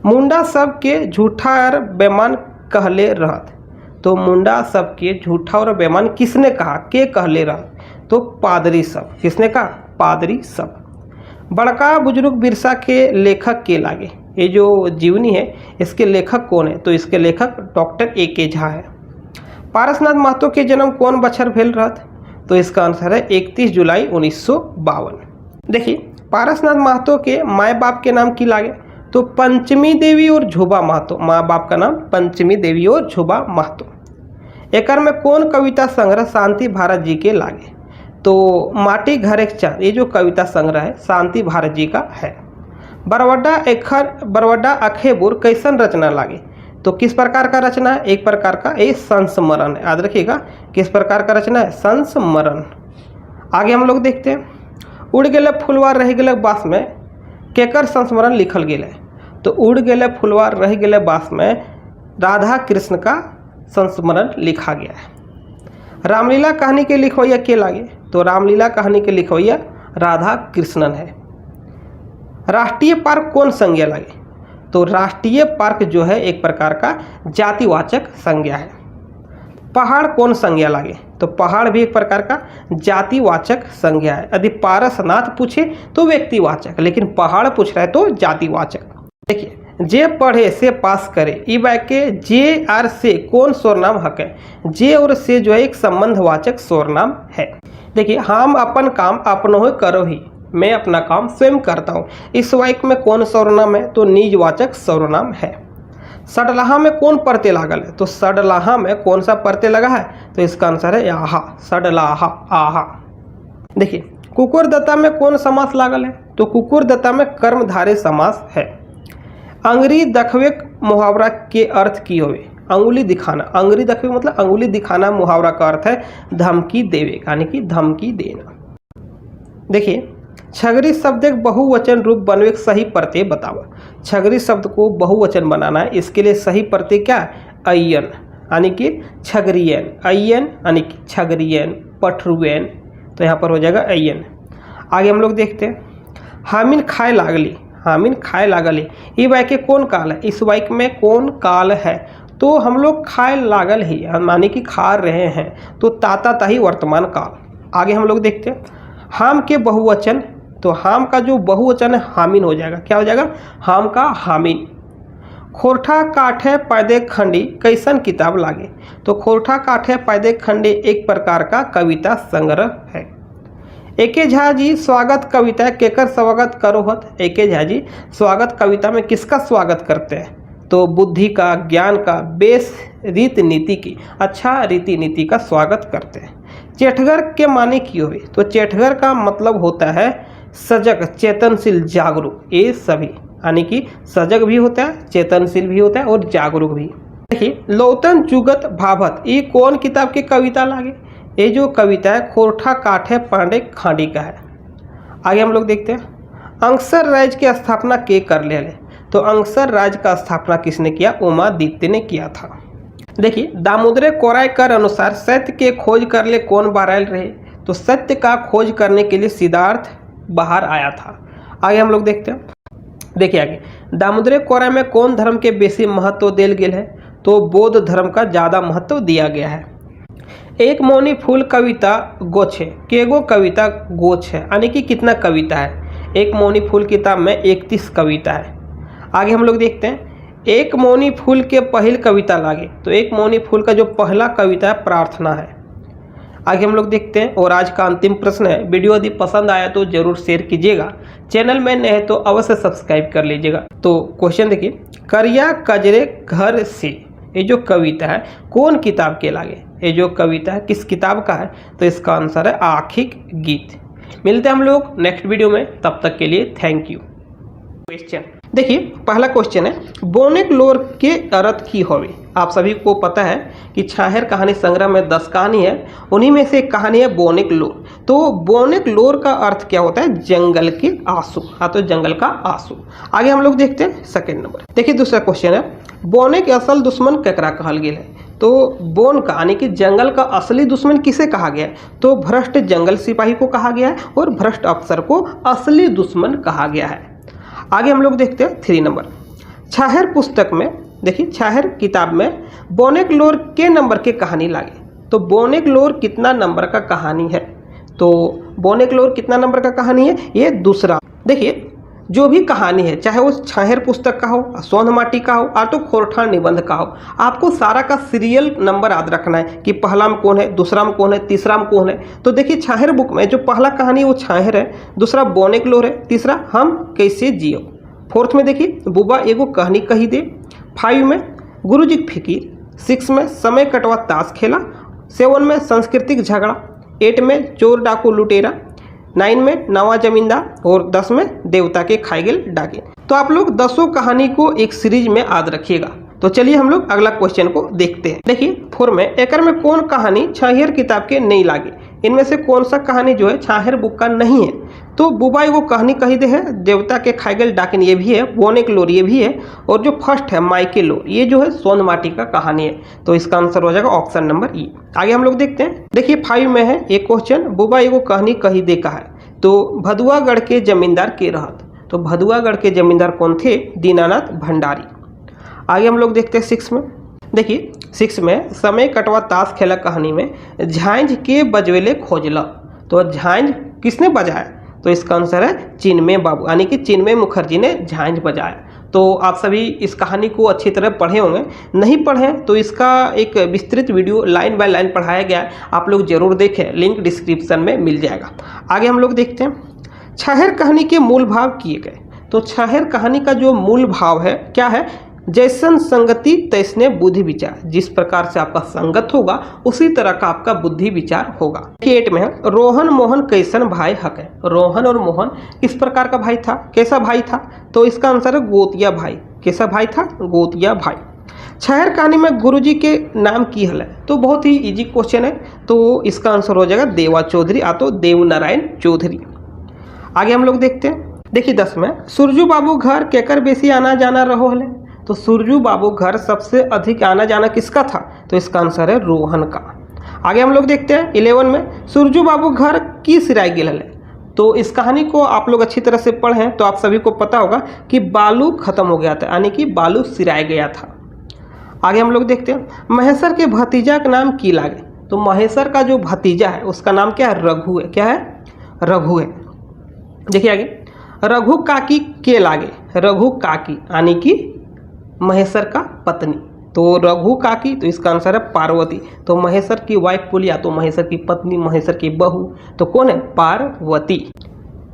मुंडा सब के झूठा और बेमान कहले रहत, तो मुंडा सब के झूठा और बेमान किसने कहा, के कहले रहत, तो पादरी सब। किसने कहा, पादरी सब। बड़का बुजुर्ग बिरसा के लेखक के लागे। ये जो जीवनी है इसके लेखक कौन है, तो इसके लेखक डॉक्टर A.K. झा है। पारसनाथ महतो के जन्म कौन बछर भेल रहत, तो इसका आंसर है 31 जुलाई 1952। देखिए पारसनाथ महतो के माए बाप के नाम की लागे, तो पंचमी देवी और झूबा महतो। माँ बाप का नाम पंचमी देवी और झूबा महतो। एकर में कौन कविता संग्रह शांति भारत जी के लागे, तो माटी घर एक चांद। ये जो कविता संग्रह है शांति भारत जी का है। बरवड्डा अखेबुर कैसन रचना लागे, तो किस प्रकार का रचना है, एक प्रकार का ये संस्मरण है। याद रखिएगा किस प्रकार का रचना है, संस्मरण। आगे हम लोग देखते हैं, उड़ गेले फुलवार रह गेले बास में केकर संस्मरण लिखल गेल है, तो उड़ गेले फुलवार रह गेले बास में राधा कृष्ण का संस्मरण लिखा गया है। रामलीला कहानी के लिखवैया के लागे, तो रामलीला कहानी के लिखवैया राधा कृष्णन है। राष्ट्रीय पार्क कौन संज्ञा लागे, तो राष्ट्रीय पार्क जो है एक प्रकार का जातिवाचक संज्ञा है। पहाड़ कौन संज्ञा लागे, तो पहाड़ भी एक प्रकार का जातिवाचक संज्ञा है। यदि पारसनाथ पूछे तो व्यक्तिवाचक, लेकिन पहाड़ पूछ रहा है तो जातिवाचक। देखिए, जे पढ़े से पास करे, ई वाक्य जे और से कौन स्वरनाम हक है। जे और से जो है एक संबंधवाचक स्वरनाम है। देखिए, हम अपन काम अपनो ही करो ही, मैं अपना काम स्वयं करता हूँ, इस वाक्य में कौन सर्वनाम है, तो निजवाचक सर्वनाम है। सडलाहा में कौन प्रत्यय लागल है, तो सडलाहा में कौन सा प्रत्यय लगा है, तो इसका आंसर है आहा, सडलाहा, आहा। देखिए, कुकुरदत्ता में कौन समास लागल है, तो कुकुरदत्ता में कर्मधारय समास है। अंगुरी दखवे मुहावरा के अर्थ की होवे, अंगुली दिखाना, अंगुरी दखवे मतलब अंगुली दिखाना मुहावरा का अर्थ है धमकी देवे, यानी कि धमकी देना। देखिए, छगरी शब्द एक बहुवचन रूप बनवे सही प्रत्यय बतावा। छगरी शब्द को बहुवचन बनाना है, इसके लिए सही प्रत्यय क्या है, अय्यन, यानी कि छगरियन, अय्यन यानी कि छगरियन, पठरुयन, तो यहाँ पर हो जाएगा अय्यन। आगे हम लोग देखते हैं, हामिन खाए लागली, हामिन खाए लागली, ये वाक्य कौन काल है, इस वाक्य में कौन काल है, तो हम लोग खाए लागल ही, माने कि खा रहे हैं, तो ताता ताही वर्तमान काल। आगे हम लोग देखते हैं, हाम के बहुवचन, तो हाम का जो बहुवचन है हामिन हो जाएगा, क्या हो जाएगा, हाम का हामिन। खोरठा काठे पैदे खंडी कैसन किताब लागे, तो खोरठा काठे पैदे खंडी एक प्रकार का कविता संग्रह है। एके झा जी स्वागत कविता केकर स्वागत करो हत, एके झा जी स्वागत कविता में किसका स्वागत करते हैं, तो बुद्धि का, ज्ञान का, बेस रीति नीति की, अच्छा रीति नीति का स्वागत करते हैं। चेठगर के माने की हुए, तो चेठगर का मतलब होता है सजग, चेतनशील, जागरूक, ये सभी, यानी कि सजग भी होता है, चेतनशील भी होता है और जागरूक भी। देखिए, लौतन चुगत भाभत, ये कौन किताब की कविता लागे, ये जो कविता है खोरठा काठे पांडे खांडी का है। आगे हम लोग देखते हैं, अंगसर राज्य की स्थापना के कर ले, तो अंगसर राज्य का स्थापना किसने किया, उमादित्य ने किया था। देखिए, दामोदर कोरायकर अनुसार सत्य के खोज कर ले कौन बाहर रहे, तो सत्य का खोज करने के लिए सिद्धार्थ बाहर आया था। आगे हम लोग देखते हैं, देखिए आगे, दामोदर कोराय में कौन धर्म के बेसी महत्व दिल गेल है, तो बौद्ध धर्म का ज़्यादा महत्व दिया गया है। एक मौनी फूल कविता गोछ है, केगो कविता गोछ है, यानी कि कितना कविता है, एक मौनी फूल किताब में 31 कविता है। आगे हम लोग देखते हैं, एक मौनी फूल के पहल कविता लागे, तो एक मौनी फूल का जो पहला कविता है प्रार्थना है। आगे हम लोग देखते हैं, और आज का अंतिम प्रश्न है, वीडियो यदि पसंद आया तो जरूर शेयर कीजिएगा, चैनल में नए हैं तो अवश्य सब्सक्राइब कर लीजिएगा। तो क्वेश्चन देखिए, करिया कजरे घर से, ये जो कविता है कौन किताब के लागे, ये जो कविता है किस किताब का है, तो इसका आंसर है आखिक गीत। मिलते हैं हम लोग नेक्स्ट वीडियो में, तब तक के लिए थैंक यू। क्वेश्चन देखिए, पहला क्वेश्चन है, बोनेक लोर के अर्थ की होवे। आप सभी को पता है कि छाहर कहानी संग्रह में 10 कहानी है, उन्हीं में से एक कहानी है बोनेक लोर। तो बोनेक लोर का अर्थ क्या होता है, जंगल के आंसू, हाँ तो जंगल का आंसू। आगे हम लोग देखते हैं सेकंड नंबर। देखिए दूसरा क्वेश्चन है, बोने के असल दुश्मन केकरा कहल गेल है, तो बोन का यानी कि जंगल का असली दुश्मन किसे कहा गया है, तो भ्रष्ट जंगल सिपाही को कहा गया है, और भ्रष्ट अफसर को असली दुश्मन कहा गया है। आगे हम लोग देखते हैं 3 नंबर। छाहर पुस्तक में, देखिए छाहर किताब में बोनेक लोर के नंबर के कहानी लागे, तो बोनेक लोर कितना नंबर का कहानी है, तो बोनेक लोर कितना नंबर का कहानी है, ये दूसरा। देखिए, जो भी कहानी है, चाहे वो छाहर पुस्तक का हो, सोंध माटी का हो, या तो खोरठा निबंध का हो, आपको सारा का सीरियल नंबर याद रखना है कि पहला में कौन है, दूसरा में कौन है, तीसरा में कौन है। तो देखिए, छाहर बुक में जो पहला कहानी वो छाहर है, दूसरा बोनेक लोर है, तीसरा हम कैसे जियो, फोर्थ में देखिए बुबा एगो कहानी कही दे, 5 में गुरुजी की फिकीर, 6 में समय कटवा ताश खेला, 7 में सांस्कृतिक झगड़ा, 8 में चोर डाकू लुटेरा, 9 में नवा जमींदार, और 10 में देवता के खाए गेल डाके। तो आप लोग 10 कहानी को एक सीरीज में याद रखिएगा। तो चलिए हम लोग अगला क्वेश्चन को देखते हैं। देखिए 4 में, एकर में कौन कहानी छाहर किताब के नहीं लागे, इनमें से कौन सा कहानी जो है छाहर बुक का नहीं है, तो बुबा एगो कहानी कही दे है, देवता के खाए गेल डाकिन ये भी है, बोनेक लोर ये भी है, और जो फर्स्ट है माइके लोर ये जो है सोन माटी का कहानी है। तो इसका आंसर हो जाएगा ऑप्शन नंबर ई। आगे हम लोग देखते हैं। देखिए 5 में है एक क्वेश्चन, बुबा एगो कहानी कही दे का है, तो भदुआगढ़ के जमींदार के रहत, तो भदुआगढ़ के जमींदार कौन थे, दीनानाथ भंडारी। आगे हम लोग देखते हैं 6 में। देखिए 6 में समय कटवा ताश खेला कहानी में झांझ के बजवेले खोजला, तो झांझ किसने बजाया? तो इसका आंसर है चिन्मय बाबू, यानी कि चिन्मय मुखर्जी ने झांझ बजाया। तो आप सभी इस कहानी को अच्छी तरह पढ़े होंगे, नहीं पढ़े तो इसका एक विस्तृत वीडियो लाइन बाय लाइन पढ़ाया गया है, आप लोग जरूर देखें, लिंक डिस्क्रिप्शन में मिल जाएगा। आगे हम लोग देखते हैं छाहर कहानी के मूल भाव किए गए। तो छाहर कहानी का जो मूल भाव है क्या है? जैसन संगति तैसने बुद्धि विचार, जिस प्रकार से आपका संगत होगा उसी तरह का आपका बुद्धि विचार होगा। 8 में है रोहन मोहन कैसन भाई हक है। रोहन और मोहन किस प्रकार का भाई था, कैसा भाई था? तो इसका आंसर है गोतिया भाई। कैसा भाई था? गोतिया भाई। छाहर कहानी में गुरुजी के नाम की हल है, तो बहुत ही इजी क्वेश्चन है, तो इसका आंसर हो जाएगा देवा चौधरी, या तो देवनारायण चौधरी। आगे हम लोग देखते हैं, देखिए 10 में सुरजू बाबू घर केकर बेसी आना जाना रहो हले। तो सुरजू बाबू घर सबसे अधिक आना जाना किसका था? तो इसका आंसर है रोहन का। आगे हम लोग देखते हैं 11 में सुरजू बाबू घर की सिराय गिल है। तो इस कहानी को आप लोग अच्छी तरह से पढ़ें तो आप सभी को पता होगा कि बालू खत्म हो गया था, यानी कि बालू सिराय गया था। आगे हम लोग देखते हैं महेश्वर के भतीजा का नाम की लागे। तो महेश्वर का जो भतीजा है उसका नाम क्या है? रघु है। क्या है? रघु है। देखिए आगे रघु काकी के लागे। रघु काकी यानी कि महेश्वर का पत्नी, तो रघु काकी, तो इसका आंसर है पार्वती। तो महेश्वर की वाइफ बोली, या तो महेश्वर की पत्नी, महेश्वर की बहू, तो कौन है? पार्वती।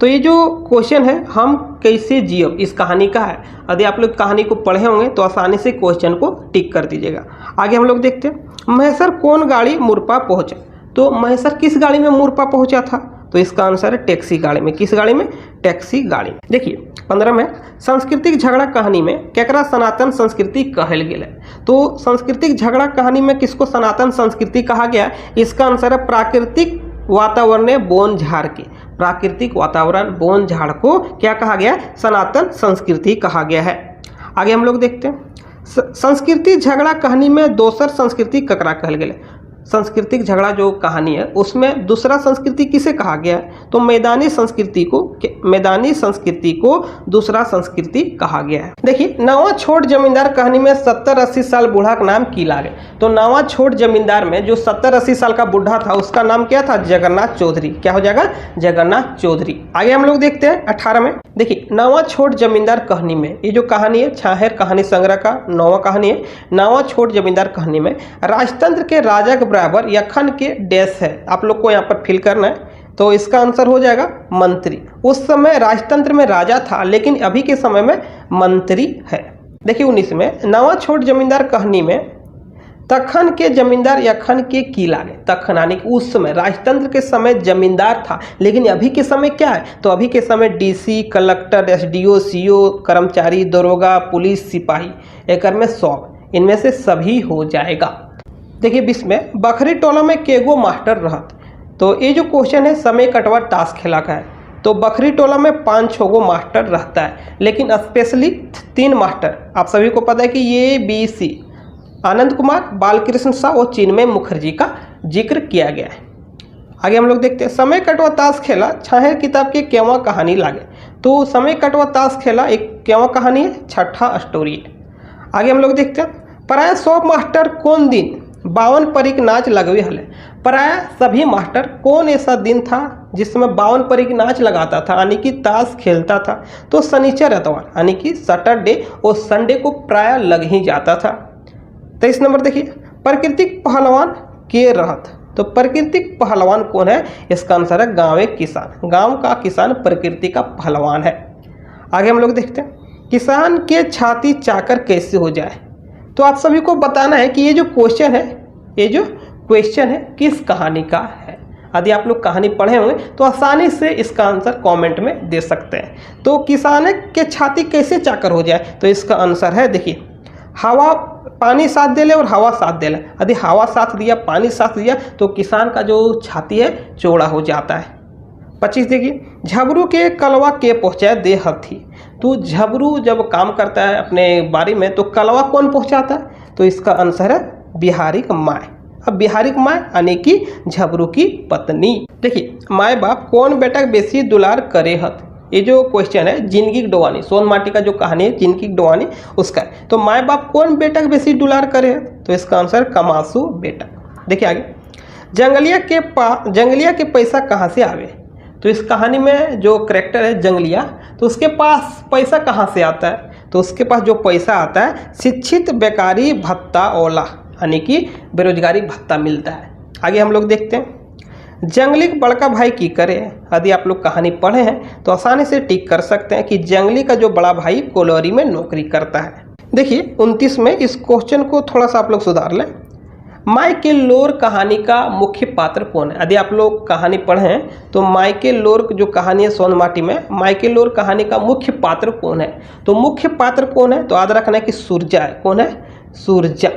तो ये जो क्वेश्चन है हम कैसे जियो, इस कहानी का है। यदि आप लोग कहानी को पढ़े होंगे तो आसानी से क्वेश्चन को टिक कर दीजिएगा। आगे हम लोग देखते हैं महेश्वर कौन गाड़ी मुरपा पहुंचा। तो महेश्वर किस गाड़ी में मुरपा पहुंचा था? तो इसका आंसर है टैक्सी गाड़ी में। किस गाड़ी में? टैक्सी गाड़ी में। देखिए 15 में सांस्कृतिक झगड़ा कहानी में केकरा सनातन संस्कृति कहल गेल है। तो सांस्कृतिक झगड़ा कहानी में किसको सनातन संस्कृति कहा गया? इसका आंसर है प्राकृतिक वातावरण बोन झाड़ के। प्राकृतिक वातावरण बोन झाड़ को क्या कहा गया? सनातन संस्कृति कहा गया है। आगे हम लोग देखते हैं संस्कृति झगड़ा कहानी में दोसर संस्कृति ककरा कहल गेल है। सांस्कृतिक झगड़ा जो कहानी है उसमें दूसरा संस्कृति किसे कहा गया है? तो मैदानी संस्कृति को दूसरा संस्कृति कहा गया है। देखिए नवा छोट जमींदार कहानी में 70-80 साल बूढ़ा का नाम की लागे। तो नवा छोट जमींदार में जो 70-80 साल का बूढ़ा था उसका नाम क्या था? जगन्नाथ चौधरी। क्या हो जाएगा? जगन्नाथ चौधरी। आगे हम लोग देखते हैं 18 में, देखिए नवा छोट जमींदार कहानी में, ये जो कहानी है छाहर कहानी संग्रह का 9वां कहानी है। नवा छोट जमींदार कहानी में राजतंत्र के राजा के बराबर यखन के डैश है, आप लोग को यहाँ पर फिल करना है। तो इसका आंसर हो जाएगा मंत्री। उस समय राजतंत्र में राजा था लेकिन अभी के समय में मंत्री है। देखिए 19 में नवा छोट जमींदार कहानी में तखन के जमींदार यखन के की लागे। तखन यानी कि उस समय राजतंत्र के समय जमींदार था, लेकिन अभी के समय क्या है? तो अभी के समय डीसी, कलेक्टर, एसडीओ, सीओ, कर्मचारी, दरोगा, पुलिस, सिपाही, एक में 100, इनमें से सभी हो जाएगा। देखिए 20 में बखरी टोला में केगो मास्टर रहत। तो ये जो क्वेश्चन है समय कटवा ताश खेला का है। तो बखरी टोला में 5-6 गो मास्टर रहता है, लेकिन स्पेशली 3 मास्टर, आप सभी को पता है कि ये BC आनंद कुमार, बालकृष्ण शाह और चिन्मय मुखर्जी का जिक्र किया गया है। आगे हम लोग देखते हैं समय कटवा ताश खेला छाहर किताब के केवा कहानी लागे। तो समय कटवा ताश खेला एक केवा कहानी है, 6ठा स्टोरी है। आगे हम लोग देखते हैं प्राय 100 मास्टर कौन दिन 52 परिक नाच लगवे हले। प्राय सभी मास्टर कौन ऐसा दिन था जिसमें 52 परिक नाच लगाता था, यानी कि ताश खेलता था? तो शनिचर एतवार यानी कि सैटरडे और संडे को प्राय लग ही जाता था। 23 नंबर देखिए प्राकृतिक पहलवान के रहत। तो प्राकृतिक पहलवान कौन है? इसका आंसर है गाँव किसान। गांव का किसान प्रकृति का पहलवान है। आगे हम लोग देखते हैं किसान के छाती चाकर कैसे हो जाए। तो आप सभी को बताना है कि ये जो क्वेश्चन है किस कहानी का है। यदि आप लोग कहानी पढ़े होंगे तो आसानी से इसका आंसर कमेंट में दे सकते हैं। तो किसान के छाती कैसे चाकर हो जाए, तो इसका आंसर है, देखिए हवा पानी साथ दे ले और हवा साथ दे ले। यदि हवा साथ दिया, पानी साथ दिया तो किसान का जो छाती है चौड़ा हो जाता है। 25 देखिए झबरू के कलवा के पहुँचाए दे हथी। तो झबरू जब काम करता है अपने बारी में तो कलवा कौन पहुँचाता है? तो इसका आंसर है बिहारी का माए। अब बिहारी का माए यानी कि झबरू की पत्नी। देखिए माए बाप कौन बेटा बेसी दुलार करे हत। ये जो क्वेश्चन है जिंदगी की डोवानी, सोनमाटी का जो कहानी है जिंदगी की डोवानी उसका है। तो माए बाप कौन बेटा के बेसी दुलार करे, तो इसका आंसर कमासू बेटा। देखिए आगे, जंगलिया के पैसा कहाँ से आवे, तो इस कहानी में जो करेक्टर है जंगलिया, तो उसके पास पैसा कहाँ से आता है, तो उसके पास जो पैसा आता है शिक्षित बेकारी भत्ता ओला, यानी कि बेरोजगारी भत्ता मिलता है। आगे हम लोग देखते हैं, जंगली का बड़का भाई की करे। यदि आप लोग कहानी पढ़े हैं तो आसानी से टिक कर सकते हैं कि जंगली का जो बड़ा भाई कोलोरी में नौकरी करता है। देखिए 29 में इस क्वेश्चन को थोड़ा सा आप लोग सुधार लें। माइकेल लोर कहानी का मुख्य पात्र कौन है। यदि आप लोग कहानी पढ़े हैं तो माइकेल लोर जो कहानी है सोनमाटी में, माइकेल लोर कहानी का मुख्य पात्र कौन है, तो मुख्य पात्र कौन है, तो याद रखना है कि सूरजा है। कौन है, सूरजा।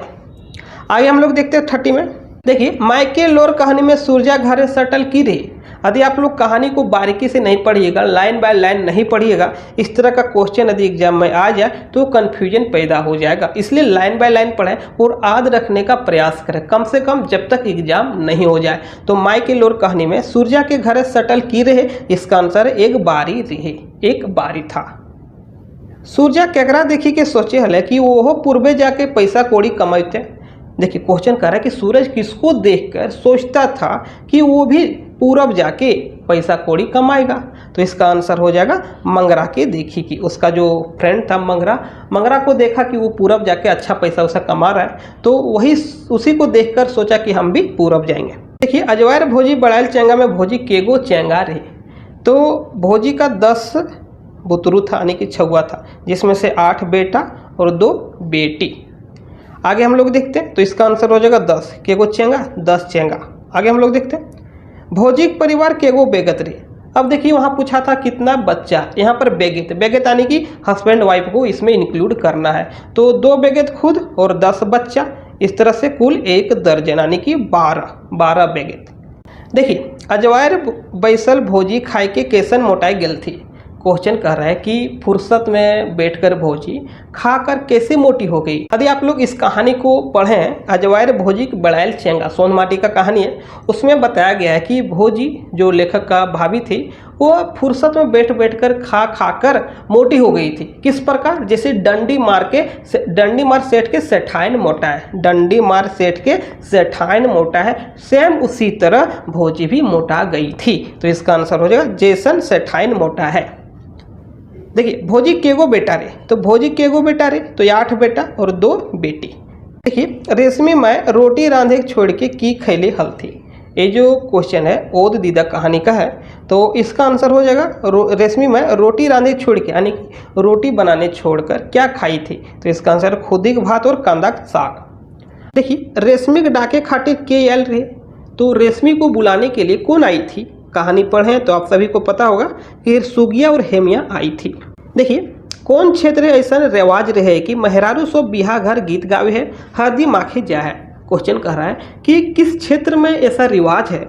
आगे हम लोग देखते हैं 30 में। देखिए माइकेल लोर कहानी में सूरजा घरे सटल की रही। यदि आप लोग कहानी को बारीकी से नहीं पढ़िएगा, लाइन बाय लाइन नहीं पढ़िएगा, इस तरह का क्वेश्चन यदि एग्जाम में आ जाए तो कन्फ्यूजन पैदा हो जाएगा। इसलिए लाइन बाय लाइन पढ़ें और याद रखने का प्रयास करें, कम से कम जब तक एग्जाम नहीं हो जाए। तो माइकेल लोर कहानी में सूरजा के घरे सटल की रहे, इसका आंसर एक बारी रहे, एक बारी था। सूरजा केकरा देखी के सोचे हले कि वो पूर्वे जाके पैसा कौड़ी कमाते। देखिए क्वेश्चन कह रहा है कि सूरज किसको देखकर सोचता था कि वो भी पूरब जाके पैसा कौड़ी कमाएगा, तो इसका आंसर हो जाएगा मंगरा के देखी कि उसका जो फ्रेंड था मंगरा को देखा कि वो पूरब जाके अच्छा पैसा उसा कमा रहा है, तो वही उसी को देखकर सोचा कि हम भी पूरब जाएंगे। देखिए अजवायर भोजी बड़ाइल चेंगा में भोजी केगो चेंगा रहे, तो भोजी का 10 बुतरू था यानी कि छुआ था, जिसमें से 8 बेटा और 2 बेटी। आगे हम लोग देखते हैं तो इसका आंसर हो जाएगा 10 केगो चेंगा, 10 चेंगा। आगे हम लोग देखते हैं भोजी परिवार केगो बेगत रहे। अब देखिए वहाँ पूछा था कितना बच्चा, यहाँ पर बेगत यानी कि हस्बैंड वाइफ को इसमें इंक्लूड करना है, तो 2 बेगत खुद और 10 बच्चा, इस तरह से कुल 1 दर्जन यानी कि 12 बेगत। देखिए अजवायर बैसल भोजी खाए के केसन मोटाई गेल थी। क्वेश्चन कह रहा है कि फुर्सत में बैठकर भोजी खाकर कैसे मोटी हो गई। यदि आप लोग इस कहानी को पढ़ें, अजवायर भोजी की बड़ाइल चेंगा सोनमाटी का कहानी है, उसमें बताया गया है कि भोजी जो लेखक का भाभी थी वो फुर्सत में बैठकर खाकर मोटी हो गई थी। किस प्रकार, जैसे डंडी मार सेठ के सेठाइन मोटा है, डंडी मार सेठ के सेठाइन मोटा है, सेम उसी तरह भोजी भी मोटा गई थी। तो इसका आंसर हो जाएगा जैसन सेठाइन मोटा है। देखिए भोजी केगो बेटा रे, तो भोजी केगो बेटा रे, तो 8 बेटा और 2 बेटी। देखिए रेशमी माँ रोटी रांधे छोड़ के की खैले हल थी। ये जो क्वेश्चन है ओद दीदा कहानी का है, तो इसका आंसर हो जाएगा रेशमी माँ रोटी रांधे छोड़ के यानी कि रोटी बनाने छोड़कर क्या खाई थी, तो इसका आंसर खुदी के भात और कांदा का साग। देखिए रेशमी के डाके खातिर के आयल रहे, तो रेशमी को बुलाने के लिए कौन आई थी। कहानी पढ़ें तो आप सभी को पता होगा कि सुगिया और हेमिया आई थी। देखिए कौन क्षेत्र ऐसा रिवाज रहे कि मेहरारू सो बिहा घर गीत गावे है हरदी माखे जा है। क्वेश्चन कह रहा है कि किस क्षेत्र में ऐसा रिवाज है।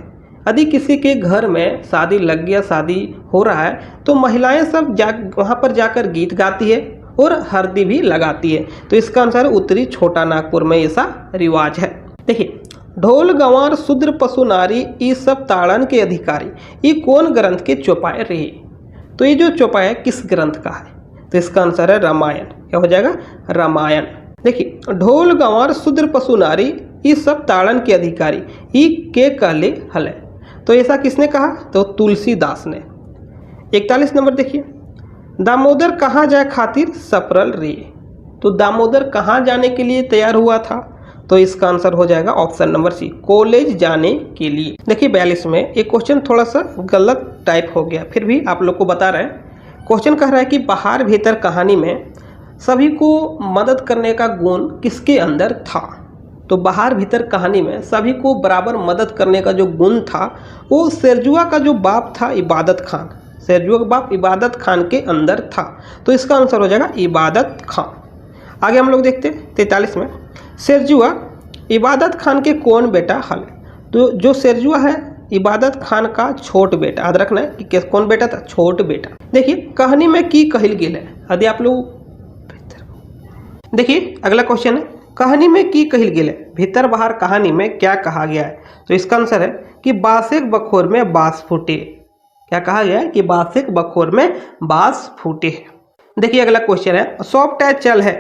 यदि किसी के घर में शादी लग गया, शादी हो रहा है, तो महिलाएं सब वहाँ पर जाकर गीत गाती है और हल्दी भी लगाती है, तो इसका आंसर उत्तरी छोटा नागपुर में ऐसा रिवाज है। देखिए ढोल गंवार शूद्र पशु नारी ये सब ताड़न के अधिकारी, ये कौन ग्रंथ के चौपाए रहे। तो ये जो चौपाया किस ग्रंथ का है, तो इसका आंसर है रामायण। क्या हो जाएगा, रामायण। देखिए ढोल गंवार शूद्र पशु नारी ये सब ताड़न के अधिकारी ये के कहले हले, तो ऐसा किसने कहा, तो तुलसीदास ने। 41 नंबर देखिए दामोदर कहाँ जाए खातिर सफरल रे, तो दामोदर कहाँ जाने के लिए तैयार हुआ था, तो इसका आंसर हो जाएगा ऑप्शन नंबर सी, कॉलेज जाने के लिए। देखिए 42 में एक क्वेश्चन थोड़ा सा गलत टाइप हो गया, फिर भी आप लोग को बता रहे हैं। क्वेश्चन कह रहा है कि बाहर भीतर कहानी में सभी को मदद करने का गुण किसके अंदर था। तो बाहर भीतर कहानी में सभी को बराबर मदद करने का जो गुण था वो शेरजुआ का जो बाप था इबादत खान, शेरजुआ का बाप इबादत खान के अंदर था, तो इसका आंसर हो जाएगा इबादत खान। आगे हम लोग देखते हैं 43 में शेरजुआ इबादत खान के कौन बेटा हल, तो जो शेरजुआ है इबादत खान का छोट बेटा। याद रखना है कि कौन बेटा था, छोट बेटा। देखिए कहानी में की कहल गेल है, यदि आप लोग देखिए अगला क्वेश्चन है कहानी में की कहल गेल है, भीतर बाहर कहानी में क्या कहा गया है, तो इसका आंसर है कि बासेक बखोर में बास फूटे। क्या कहा गया है कि बासिक बखोर में बास फूटे है। देखिए अगला क्वेश्चन है, सॉफ्ट है चल है,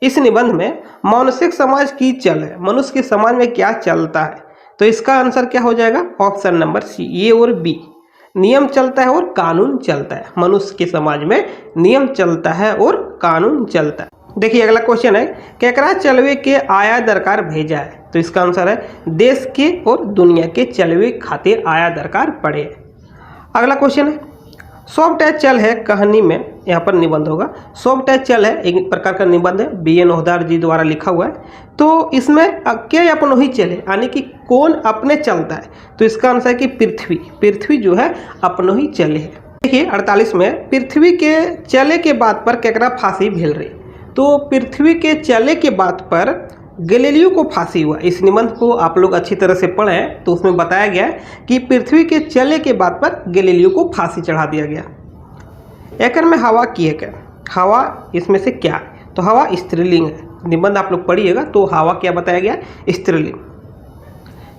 इस निबंध में मानसिक समाज की चल है, मनुष्य के समाज में क्या चलता है? तो इसका आंसर क्या हो जाएगा? ऑप्शन नंबर सी, ए और बी, नियम चलता है और कानून चलता है। मनुष्य के समाज में नियम चलता है और कानून चलता है। देखिए अगला क्वेश्चन है, केकरा चलवे के आया दरकार भेजा है? तो इसका आंसर है देश के और दुनिया के चलवे खातिर आया दरकार पड़े। अगला क्वेश्चन है, सॉफ्ट है चल है कहानी में, यहाँ पर निबंध होगा। सॉफ्ट है चल है एक प्रकार का निबंध है, BN ओहदार जी द्वारा लिखा हुआ है। तो इसमें के अपनो ही चले, यानी कि कौन अपने चलता है? तो इसका आंसर है कि पृथ्वी, पृथ्वी जो है अपनो ही चले है। देखिए 48 में, पृथ्वी के चले के बात पर केकरा फांसी भेल रही? तो पृथ्वी के चले के बात पर गैलीलियो को फांसी हुआ। इस निबंध को आप लोग अच्छी तरह से पढ़ें तो उसमें बताया गया है कि पृथ्वी के चले के बात पर गैलीलियो को फांसी चढ़ा दिया गया। एकर में हवा की है क्या? हवा इसमें से क्या है? तो हवा स्त्रीलिंग है। निबंध आप लोग पढ़िएगा तो हवा क्या बताया गया? स्त्रीलिंग।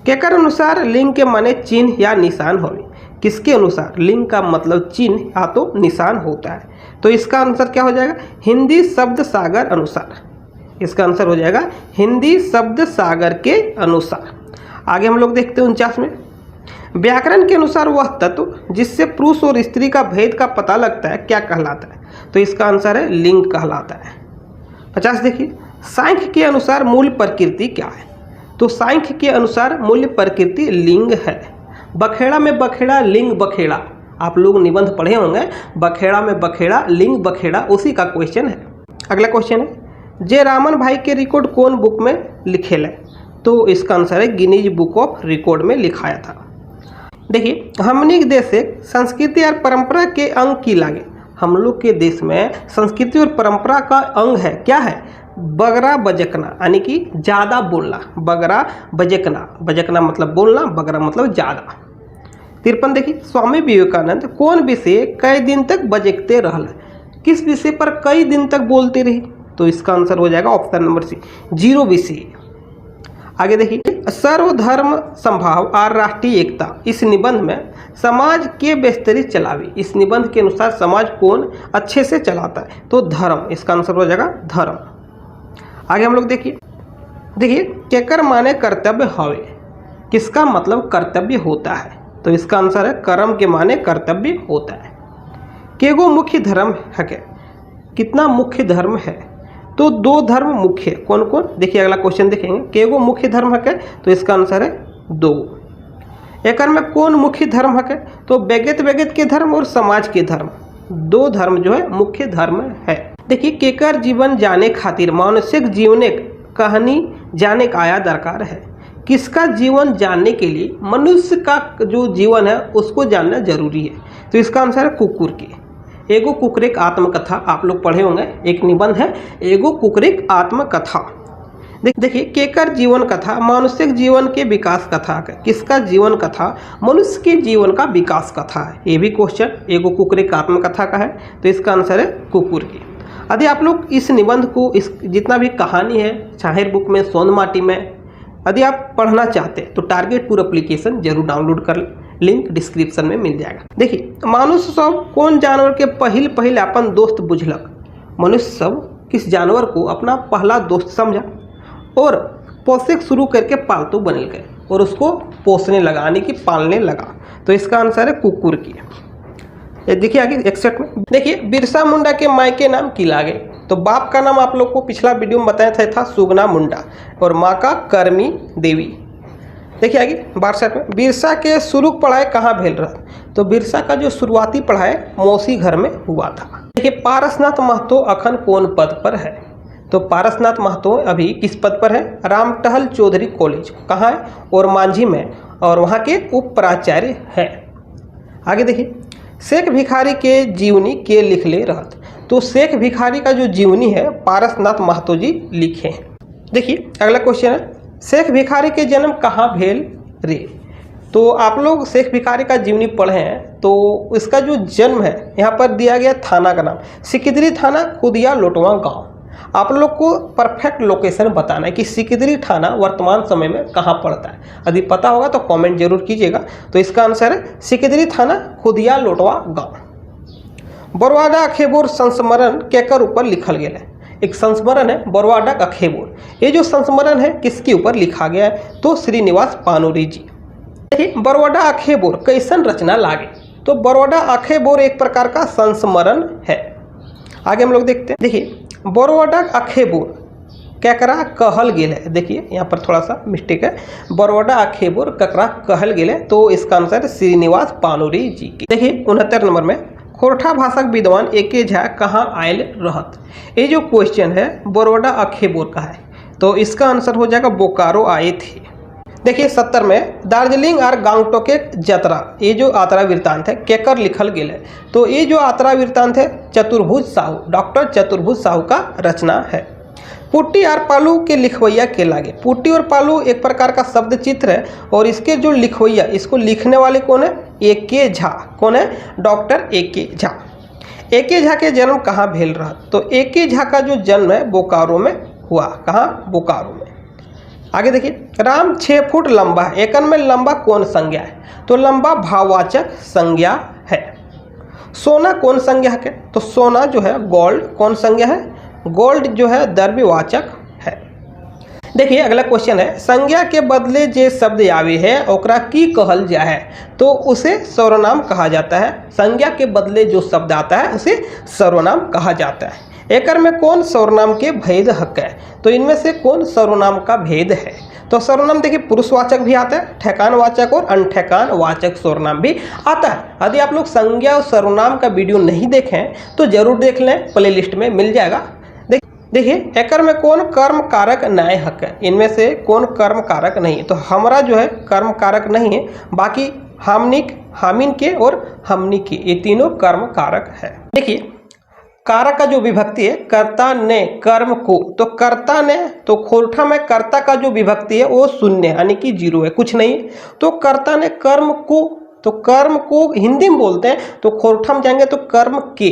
केकर अनुसार लिंग के माने चिन्ह या निशान होवे? किसके अनुसार? लिंग का मतलब चिन्ह या तो निशान होता है। तो इसका आंसर क्या हो जाएगा? हिंदी शब्द सागर अनुसार। इसका आंसर हो जाएगा हिंदी शब्द सागर के अनुसार। आगे हम लोग देखते हैं 49 में, व्याकरण के अनुसार वह तत्व जिससे पुरुष और स्त्री का भेद का पता लगता है क्या कहलाता है? तो इसका आंसर है लिंग कहलाता है। 50 देखिए, सांख्य के अनुसार मूल प्रकृति क्या है? तो सांख्य के अनुसार मूल प्रकृति लिंग है। बखेड़ा में बखेड़ा लिंग बखेड़ा, आप लोग निबंध पढ़े होंगे, बखेड़ा में बखेड़ा लिंग बखेड़ा, उसी का क्वेश्चन है। अगला क्वेश्चन है, जे रामन भाई के रिकॉर्ड कौन बुक में लिखेल है? तो इसका आंसर है गिनीज बुक ऑफ रिकॉर्ड में लिखाया था। देखिए, हमनी के देश से संस्कृति और परंपरा के अंग की लागे। हम लोग के देश में संस्कृति और परंपरा का अंग है, क्या है? बगरा बजकना, यानी कि ज़्यादा बोलना। बगरा बजकना, बजकना मतलब बोलना, बगरा मतलब ज़्यादा। 53 देखिए, स्वामी विवेकानंद कौन विषय कई दिन तक बजकते रहल? किस विषय पर कई दिन तक बोलते रही? तो इसका आंसर हो जाएगा ऑप्शन नंबर सी, 0 विषय। आगे देखिए, सर्वधर्म संभाव और राष्ट्रीय एकता, इस निबंध में समाज के बेस्तरी चलावी। इस निबंध के अनुसार समाज कौन अच्छे से चलाता है? तो धर्म, इसका आंसर हो जाएगा धर्म। आगे हम लोग देखिए, केकर माने कर्तव्य हवे? किसका मतलब कर्तव्य होता है? तो इसका आंसर है कर्म के माने कर्तव्य होता है। केगो मुख्य धर्म है क्या? कितना मुख्य धर्म है? तो 2 धर्म मुख्य, कौन कौन? देखिए अगला क्वेश्चन देखेंगे, केगो मुख्य धर्म है क्या? तो इसका आंसर है 2। एकर में कौन मुख्य धर्म है क्या? तो व्यगत के धर्म और समाज के धर्म, 2 धर्म जो है मुख्य धर्म है। देखिए, केकर जीवन जाने खातिर मानसिक जीवन कहानी जाने का आया दरकार है। किसका जीवन जानने के लिए मनुष्य का जो जीवन है उसको जानना जरूरी है? तो इसका आंसर है कुकुर की। एगो कुकरेक आत्मकथा, आप लोग पढ़े होंगे, एक निबंध है एगो कुकरेक आत्मकथा। देखिए, केकर जीवन कथा मानसिक जीवन के विकास कथा है। किसका जीवन कथा? मनुष्य के जीवन का विकास कथा है। ये भी क्वेश्चन एगो कुकरेक आत्मकथा का है, तो इसका आंसर है कुकुर की। यदि आप लोग इस निबंध को, इस जितना भी कहानी है छाहेर बुक में, सोन माटी में, यदि आप पढ़ना चाहते हैं तो टारगेट टूर एप्लीकेशन जरूर डाउनलोड कर लें, लिंक डिस्क्रिप्शन में मिल जाएगा। देखिए, मनुष्य सब कौन जानवर के पहिल अपन दोस्त बुझलक? मनुष्य सब किस जानवर को अपना पहला दोस्त समझा और पोसे शुरू करके पालतू बन गए और उसको पोसने लगा, यानी कि पालने लगा? तो इसका आंसर है कुकुर की। देखिए आगे 61 में, देखिए, बिरसा मुंडा के मायके नाम की लागे? तो बाप का नाम आप लोग को पिछला वीडियो में बताया था सुगना मुंडा और माँ का करमी देवी। देखिए आगे 62 में, बिरसा के शुरू पढ़ाई कहाँ भेल रहा? तो बिरसा का जो शुरुआती पढ़ाई मौसी घर में हुआ था। देखिए, पारसनाथ महतो अखन कौन पद पर है? तो पारसनाथ महतो अभी किस पद पर है? रामटहल चौधरी कॉलेज, कहाँ है? और मांझी में, और वहाँ के उप प्राचार्य हैं। आगे देखिए, शेख भिखारी के जीवनी के लिख ले रहत? तो शेख भिखारी का जो जीवनी है पारसनाथ महतो जी लिखे हैं। देखिए अगला क्वेश्चन है, शेख भिखारी के जन्म कहाँ भेल रे? तो आप लोग शेख भिखारी का जीवनी पढ़े हैं, तो इसका जो जन्म है यहाँ पर दिया गया थाना का नाम सिकिदरी थाना, खुदिया लोटवा गांव। आप लोग को परफेक्ट लोकेशन बताना है कि सिकदरी थाना वर्तमान समय में कहाँ पड़ता है। यदि पता होगा तो कमेंट जरूर कीजिएगा। तो इसका आंसर है सिकदरी थाना खुदिया लोटवा गाँव। बरवाडा अखेबोर संस्मरण केकर ऊपर लिखल गया है। एक संस्मरण है बरवाडा अखेबोर। ये जो संस्मरण है किसके ऊपर लिखा गया है, तो श्रीनिवास पानुरी जी। देखिए बरवाडा अखेबोर कैसन रचना लागे, तो बरवाडा अखेबोर एक प्रकार का संस्मरण है। आगे हम लोग देखते हैं। देखिए बरवाडा अखेबोर केकरा कहल गेल है। देखिए यहाँ पर थोड़ा सा मिस्टेक है, बरवाडा अखेबोर केकरा कहल गेल है, तो इसका आंसर श्रीनिवास पानुरी जी की। देखिए 69 नंबर में खोरठा भाषक विद्वान एके झा कहाँ आयल रहत। ये जो क्वेश्चन है बरवाडा अखेबोर का है, तो इसका आंसर हो जाएगा बोकारो आए थे। देखिए 70 में दार्जिलिंग और गांगटोक यात्रा, ये जो यात्रा वृत्तांत है केकर लिखल गेल है, तो ये जो यात्रा वृत्तांत है चतुर्भुज साहू, डॉक्टर चतुर्भुज साहू का रचना है। पुट्टी और पालू के लिखवैया के लागे। पुट्टी और पालू एक प्रकार का शब्द चित्र है, और इसके जो लिखवैया, इसको लिखने वाले कौन है, एके झा। कौन है, डॉक्टर एके झा। एके झा के जन्म कहाँ भेल रहा, तो एके झा का जो जन्म है बोकारो में हुआ। कहाँ, बोकारो में। आगे देखिए राम 6 फुट लंबा है, एकन में लंबा कौन संज्ञा है, तो लंबा भाववाचक संज्ञा है। सोना कौन संज्ञा है, तो सोना जो है गोल्ड कौन संज्ञा है, गोल्ड जो है द्रव्यवाचक है। देखिए अगला क्वेश्चन है संज्ञा के बदले जे शब्द आवे है ओकरा की कहल जाए है, तो उसे सर्वनाम कहा जाता है। संज्ञा के बदले जो शब्द आता है उसे सर्वनाम कहा जाता है। एकर में कौन सर्वनाम के भेद हक है, तो इनमें से कौन सर्वनाम का भेद है, तो सर्वनाम देखिए पुरुषवाचक भी आता है, ठेकानवाचक और अनठेकान वाचक सर्वनाम भी आता है। यदि आप लोग संज्ञा और सर्वनाम का वीडियो नहीं देखें तो जरूर देख लें, प्लेलिस्ट में मिल जाएगा। देखिए एकर में कौन कर्म कारक न्याय हक है, इनमें से कौन कर्म कारक नहीं है, तो हमरा जो है कर्म कारक नहीं है, बाकी हामनिक, हामिन के और हमनी के, ये तीनों कर्म कारक है। देखिए कारक का जो विभक्ति है कर्ता ने कर्म को, तो कर्ता ने, तो खोरठा में कर्ता का जो विभक्ति है वो शून्य यानी कि 0 है, कुछ नहीं। तो कर्ता ने कर्म को, तो कर्म को हिंदी में बोलते हैं, तो खोरठा में जाएंगे तो कर्म के।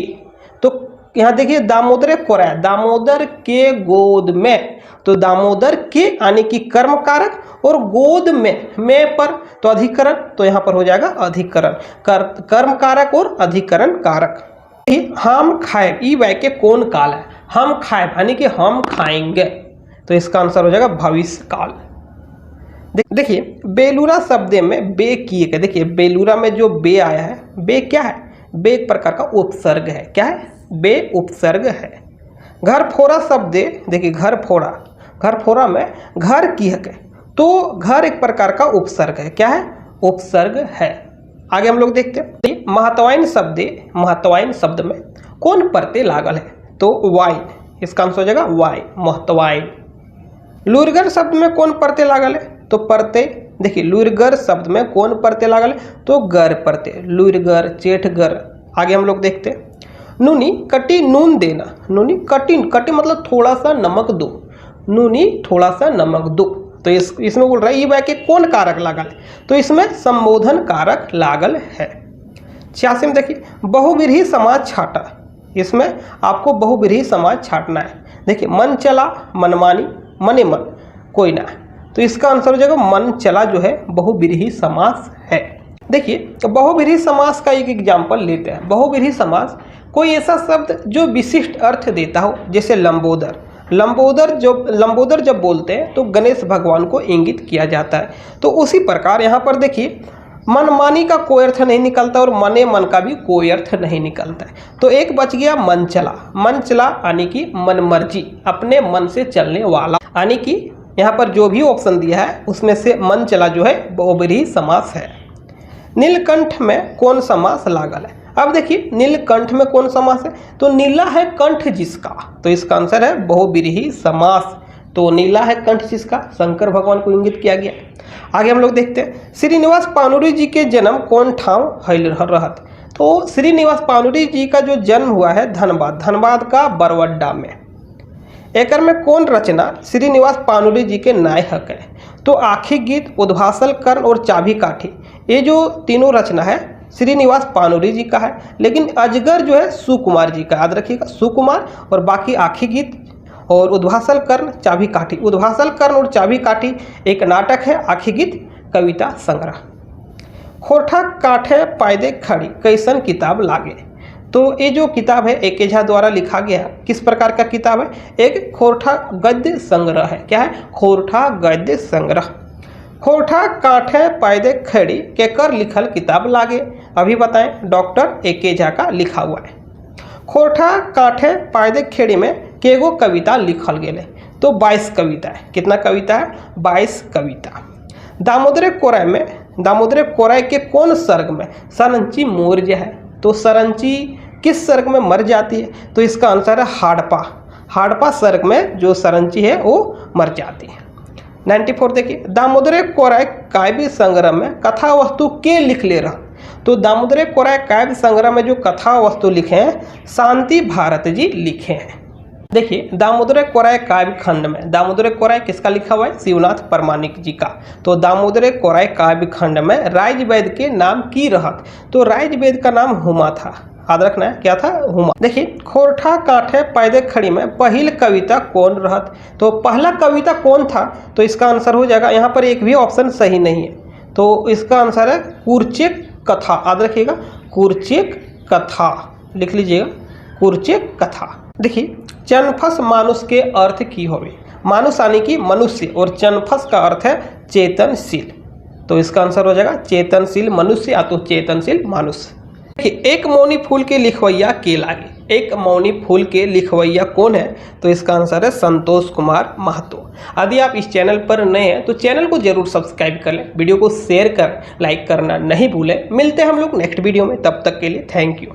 तो यहाँ देखिए दामोदर कोरा है, दामोदर के गोद में, तो दामोदर के यानी कि कर्म कारक, और गोद में पर तो अधिकरण, तो यहाँ पर हो जाएगा अधिकरण, कर्म कारक और अधिकरण कारक। हम खाए ई वाक्य कौन काल है, हम खाए यानी कि हम खाएंगे, तो इसका आंसर हो जाएगा भविष्य काल। देखिए बेलूरा शब्द में बे किए गए। देखिए बेलूरा में जो बे आया है, बे क्या है, बे एक प्रकार का उपसर्ग है। क्या है, बे उपसर्ग है। घर फोड़ा शब्द, देखिए घर फोड़ा, घर फोड़ा में घर की है, तो घर एक प्रकार का उपसर्ग है। क्या है, उपसर्ग है। आगे हम लोग देखते हैं महत्वाइन शब्द, महत्वाइन शब्द में कौन प्रत्यय लागल है, तो वाइन, इसका आंसर हो जाएगा वाई, महत्वाइन। लुरगर शब्द में कौन प्रत्यय लागल है, तो प्रत्यय, देखिए लुरगर शब्द में कौन प्रत्यय लागल है, तो गर प्रत्यय, लुरगर, चेठगर। आगे हम लोग देखते हैं नूनी कटी नून देना, नूनी कटी, कटी मतलब थोड़ा सा नमक दो, नूनी थोड़ा सा नमक दो, तो इसमें बोल रहा है ये वाक्य कौन कारक लागल है, तो इसमें संबोधन कारक लागल है। 86 में देखिए बहुव्रीहि समाज छाटा, इसमें आपको बहुव्रीहि समाज छाटना है। देखिए मन चला, मनमानी, मने मन, कोई ना, तो इसका आंसर हो जाएगा मन चला जो है बहुव्रीहि समास है। देखिए बहुव्रीहि समास का एक एग्जाम्पल लेते हैं। बहुव्रीहि समास कोई ऐसा शब्द जो विशिष्ट अर्थ देता हो, जैसे लंबोदर। लंबोदर जब बोलते हैं तो गणेश भगवान को इंगित किया जाता है। तो उसी प्रकार यहाँ पर देखिए मनमानी का कोई अर्थ नहीं निकलता और मने मन का भी कोई अर्थ नहीं निकलता है। तो एक बच गया मन चला, मन चला यानी कि मन मर्जी, अपने मन से चलने वाला, यानी कि यहाँ पर जो भी ऑप्शन दिया है उसमें से मन चला जो है बहुव्रीहि समास है। नीलकंठ में कौन समास लागल है, अब देखिए नीलकंठ में कौन समास है, तो नीला है कंठ जिसका, तो इसका आंसर है बहुव्रीहि समास। तो नीला है कंठ जिसका, शंकर भगवान को इंगित किया गया। आगे हम लोग देखते हैं श्रीनिवास पानुरी जी के जन्म कौन ठाव हईल रहत, तो श्रीनिवास पानुरी जी का जो जन्म हुआ है धनबाद, धनबाद का बरवड्डा में। एकर में कौन रचना श्रीनिवास पानुरी जी के नाय हक है, तो आखिरी गीत, उद्भासल कर्ण और चाबी काठी, ये जो तीनों रचना है श्रीनिवास पानुरी जी का है, लेकिन अजगर जो है सुकुमार जी का, याद रखिएगा सुकुमार, और बाकी आखिरी गीत और उद्भासल कर्ण चाबी काठी। उद्भासल कर्ण और चाबी काठी एक नाटक है। आखिरी गीत कविता संग्रह। खोरठा काठे पायदे खड़ी कैसन किताब लागे। तो ये जो किताब है ए.के. झा द्वारा लिखा गया किस प्रकार का किताब है, एक खोरठा गद्य संग्रह है। क्या है, खोरठा गद्य संग्रह। खोरठा काठे पायदे खड़ी केकर लिखल किताब लागे, अभी बताएं, डॉक्टर ए.के. झा का लिखा हुआ है। खोरठा काठे पायदे खेड़ी में केगो कविता लिखल गेले, तो 22 कविता है। कितना कविता है, 22 कविता। दामोदर कोराय में, दामोदर कोराय के कौन सर्ग में सरंची मौर्य है, तो सरंची किस सर्ग में मर जाती है, तो इसका आंसर है हाड़पा। हाड़पा सर्ग में जो सरंची है वो मर जाती है। 94 देखिए, दामोदर कोराय काव्य संग्रह में कथा वस्तु के लिख ले रहा, तो दामोदर कोराय काव्य संग्रह में जो कथा वस्तु लिखे हैं शांति भारत जी लिखे हैं। देखिए दामोदर कोराय काव्य खंड में, दामोदर कोराय किसका लिखा हुआ है, शिवनाथ परमाणिक जी का। तो दामोदर कोराय काव्य खंड में राजवैद्य के नाम की रहत, तो राजवैद्य का नाम हुमा था, याद रखना है, क्या था, हुमा। देखिए खोरठा काठे पायदे खड़ी में पहली कविता कौन रहत, तो पहला कविता कौन था, तो इसका आंसर हो जाएगा, यहाँ पर एक भी ऑप्शन सही नहीं है, तो इसका आंसर है कुरचेक कथा, याद रखिएगा, कुरचेक कथा लिख लीजिएगा, कुरचेक कथा। देखिए चनफस मानुष के अर्थ की होवे, मानुष यानी कि मनुष्य, और चनफस का अर्थ है चेतनशील, तो इसका आंसर हो जाएगा चेतनशील मनुष्य या तो चेतनशील मानुष। देखिए एक मौनी फूल के लिखवैया के लागे, एक मौनी फूल के लिखवैया कौन है, तो इसका आंसर है संतोष कुमार महतो। यदि आप इस चैनल पर नए हैं तो चैनल को जरूर सब्सक्राइब कर लें, वीडियो को शेयर कर लाइक करना नहीं भूलें। मिलते हैं हम लोग नेक्स्ट वीडियो में, तब तक के लिए थैंक यू।